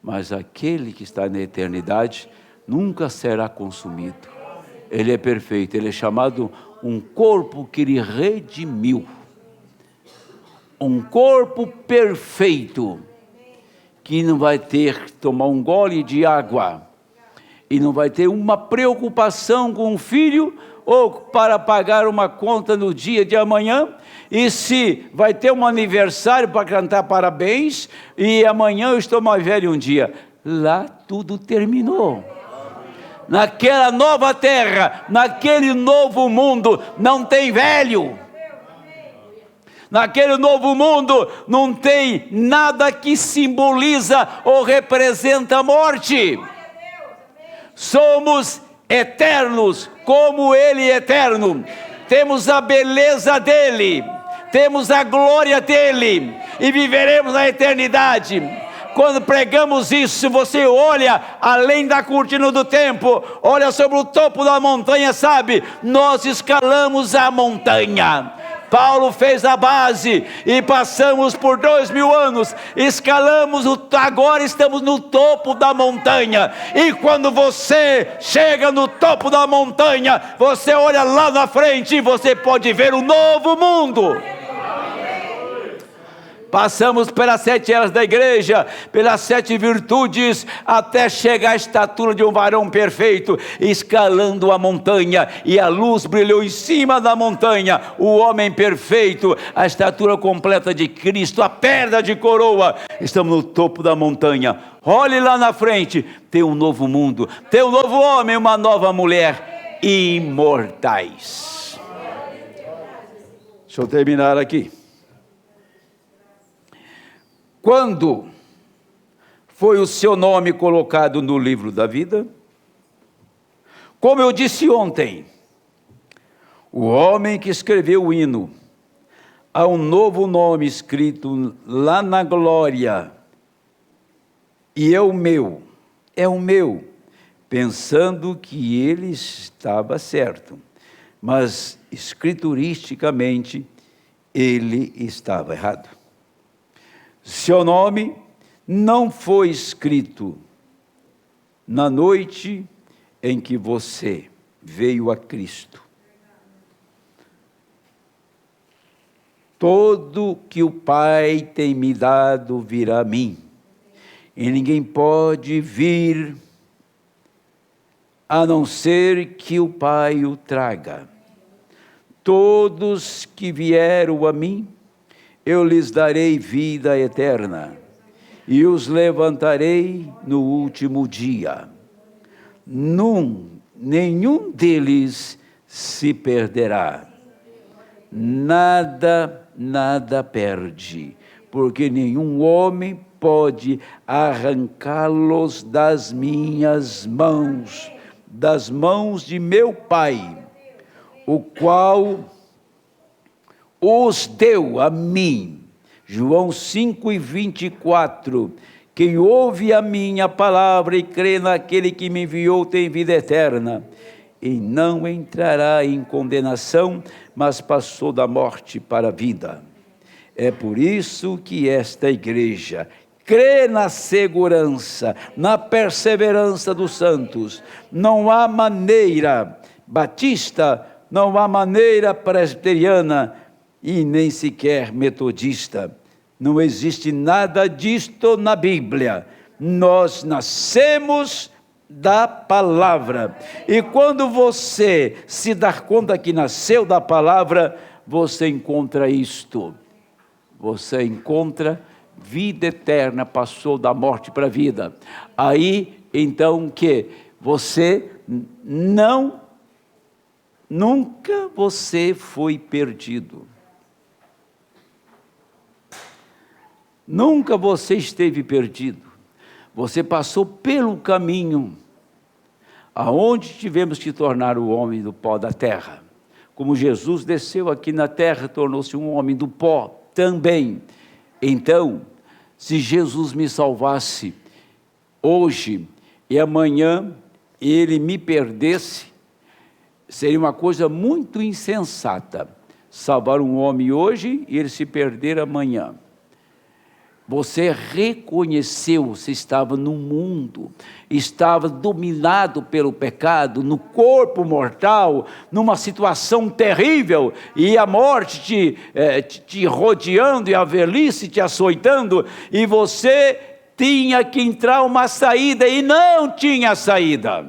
mas aquele que está na eternidade nunca será consumido. Ele é perfeito, ele é chamado um corpo que ele redimiu. Um corpo perfeito, que não vai ter que tomar um gole de água, e não vai ter uma preocupação com um filho, ou para pagar uma conta no dia de amanhã, e se vai ter um aniversário para cantar parabéns, e amanhã eu estou mais velho um dia. Lá tudo terminou. Naquela nova terra, naquele novo mundo, não tem velho. Naquele novo mundo, não tem nada que simboliza ou representa a morte. Somos eternos, como Ele é eterno. Temos a beleza dEle, temos a glória dEle, e viveremos na eternidade. Quando pregamos isso, você olha além da cortina do tempo, olha sobre o topo da montanha, sabe? Nós escalamos a montanha. Paulo fez a base e passamos por 2000 anos, escalamos, agora estamos no topo da montanha. E quando você chega no topo da montanha, você olha lá na frente e você pode ver um novo mundo. passamos pelas 7 eras da igreja, pelas 7 virtudes, até chegar à estatura de um varão perfeito, escalando a montanha, e a luz brilhou em cima da montanha, o homem perfeito, a estatura completa de Cristo, a pedra de coroa. Estamos no topo da montanha. Olhe lá na frente, tem um novo mundo, tem um novo homem, uma nova mulher, imortais. Deixa eu terminar aqui. Quando foi o seu nome colocado no livro da vida? Como eu disse ontem, o homem que escreveu o hino, há um novo nome escrito lá na glória, e é o meu, pensando que ele estava certo, mas escrituristicamente ele estava errado. Seu nome não foi escrito na noite em que você veio a Cristo. Todo que o Pai tem me dado virá a mim, e ninguém pode vir a não ser que o Pai o traga. Todos que vieram a mim, eu lhes darei vida eterna, e os levantarei no último dia. Nenhum deles se perderá. Nada perde, porque nenhum homem pode arrancá-los das minhas mãos, das mãos de meu Pai, o qual os deu a mim. João 5:24, quem ouve a minha palavra e crê naquele que me enviou tem vida eterna, e não entrará em condenação, mas passou da morte para a vida. É por isso que esta igreja crê na segurança, na perseverança dos santos. Não há maneira batista, não há maneira presbiteriana e nem sequer metodista. Não existe nada disto na Bíblia. Nós nascemos da palavra. E quando você se dar conta que nasceu da palavra, você encontra isto. Você encontra vida eterna, passou da morte para a vida. Aí, então, que você nunca você foi perdido. Nunca você esteve perdido. Você passou pelo caminho aonde tivemos que tornar o homem do pó da terra. Como Jesus desceu aqui na terra, tornou-se um homem do pó também. Então, se Jesus me salvasse hoje e amanhã ele me perdesse, seria uma coisa muito insensata salvar um homem hoje e ele se perder amanhã. Você reconheceu, você estava no mundo, estava dominado pelo pecado, no corpo mortal, numa situação terrível, e a morte te rodeando, e a velhice te açoitando, e você tinha que entrar uma saída, e não tinha saída.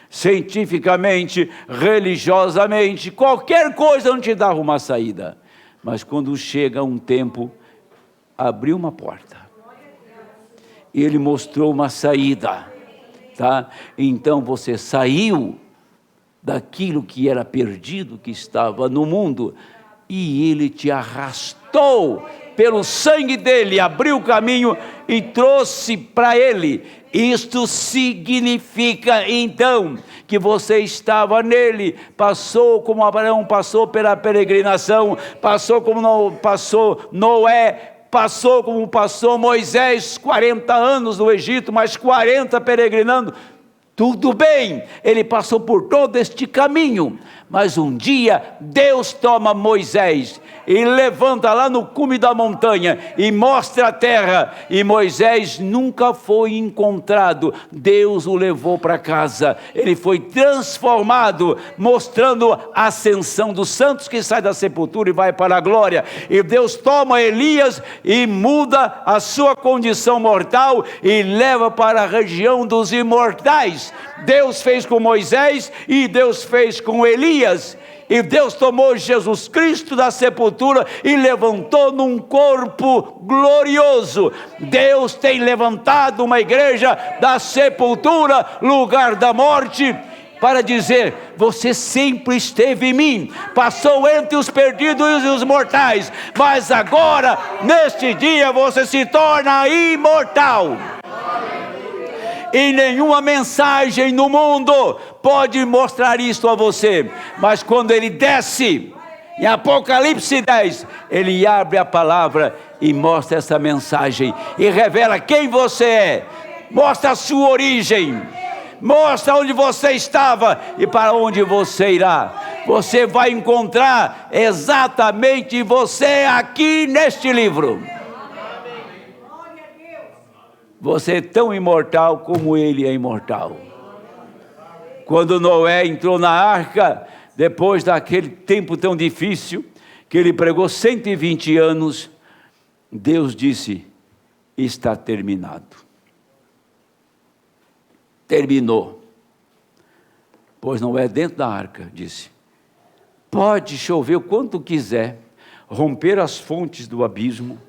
Cientificamente, religiosamente, qualquer coisa não te dava uma saída, mas quando chega um tempo, abriu uma porta, ele mostrou uma saída, tá? Então você saiu daquilo que era perdido, que estava no mundo, e ele te arrastou pelo sangue dele, abriu o caminho e trouxe para ele. Isto significa então que você estava nele, passou como Abraão passou pela peregrinação, passou como passou Noé, passou como passou Moisés, 40 anos no Egito, mais 40 peregrinando. Tudo bem, ele passou por todo este caminho, mas um dia Deus toma Moisés e levanta lá no cume da montanha e mostra a terra, e Moisés nunca foi encontrado. Deus o levou para casa, ele foi transformado, mostrando a ascensão dos santos que sai da sepultura e vai para a glória. E Deus toma Elias e muda a sua condição mortal e leva para a região dos imortais. Deus fez com Moisés e Deus fez com Elias. E Deus tomou Jesus Cristo da sepultura e levantou num corpo glorioso. Deus tem levantado uma igreja da sepultura, lugar da morte, para dizer: você sempre esteve em mim, passou entre os perdidos e os mortais, mas agora, neste dia, você se torna imortal. E nenhuma mensagem no mundo pode mostrar isso a você. Mas quando ele desce, em Apocalipse 10, ele abre a palavra e mostra essa mensagem, e revela quem você é, mostra a sua origem, mostra onde você estava e para onde você irá. Você vai encontrar exatamente você aqui neste livro. Você é tão imortal como ele é imortal. Quando Noé entrou na arca, depois daquele tempo tão difícil, que ele pregou 120 anos, Deus disse: está terminado. Terminou. Pois Noé, dentro da arca, disse: pode chover o quanto quiser, romper as fontes do abismo,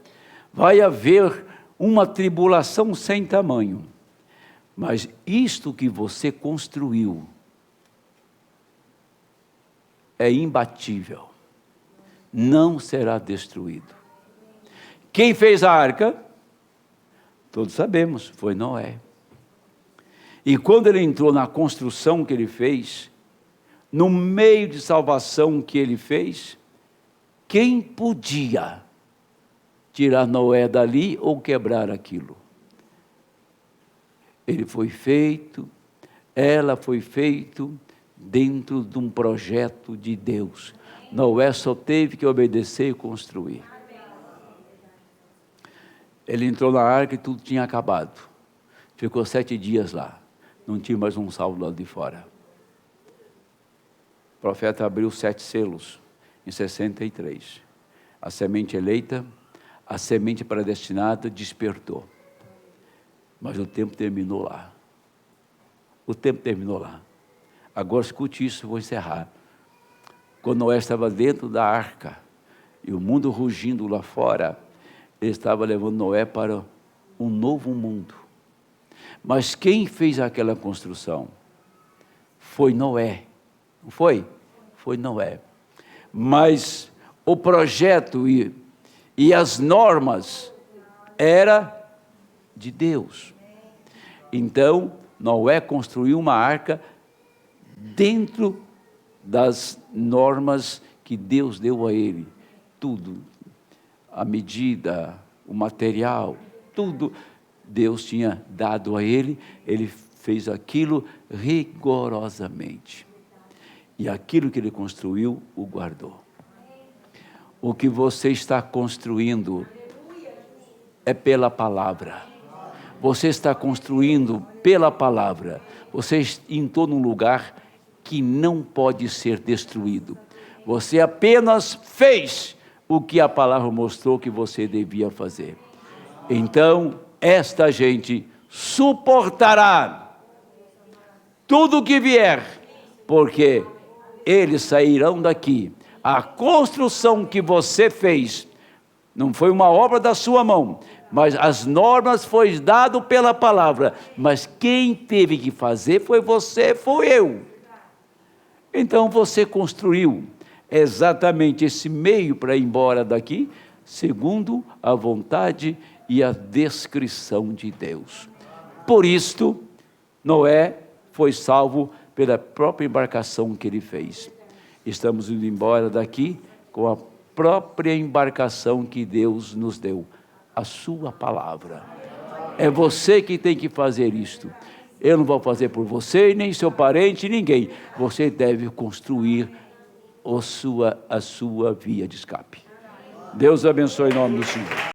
vai haver uma tribulação sem tamanho, mas isto que você construiu é imbatível, não será destruído. Quem fez a arca? Todos sabemos, foi Noé. E quando ele entrou na construção que ele fez, no meio de salvação que ele fez, quem podia tirar Noé dali ou quebrar aquilo? Ele foi feito, ela foi feito dentro de um projeto de Deus. Noé só teve que obedecer e construir. Ele entrou na arca e tudo tinha acabado. Ficou 7 dias lá, não tinha mais um salvo lá de fora. O profeta abriu 7 selos em 63. A semente eleita, a semente predestinada despertou. Mas o tempo terminou lá. O tempo terminou lá. Agora escute isso, vou encerrar. Quando Noé estava dentro da arca, e o mundo rugindo lá fora, ele estava levando Noé para um novo mundo. Mas quem fez aquela construção? Foi Noé. Não foi? Foi Noé. Mas o projeto e as normas era de Deus. Então Noé construiu uma arca dentro das normas que Deus deu a ele. Tudo, a medida, o material, tudo Deus tinha dado a ele. Ele fez aquilo rigorosamente, e aquilo que ele construiu, o guardou. O que você está construindo é pela palavra. Você está construindo pela palavra. Você entrou num lugar que não pode ser destruído. Você apenas fez o que a palavra mostrou que você devia fazer. Então, esta gente suportará tudo o que vier, porque eles sairão daqui. A construção que você fez não foi uma obra da sua mão, mas as normas foi dado pela palavra, mas quem teve que fazer foi você, foi eu. Então você construiu exatamente esse meio para ir embora daqui, segundo a vontade e a descrição de Deus. Por isto, Noé foi salvo pela própria embarcação que ele fez. Estamos indo embora daqui com a própria embarcação que Deus nos deu, a sua palavra. É você que tem que fazer isto. Eu não vou fazer por você, nem seu parente, ninguém. Você deve construir a sua via de escape. Deus abençoe em nome do Senhor.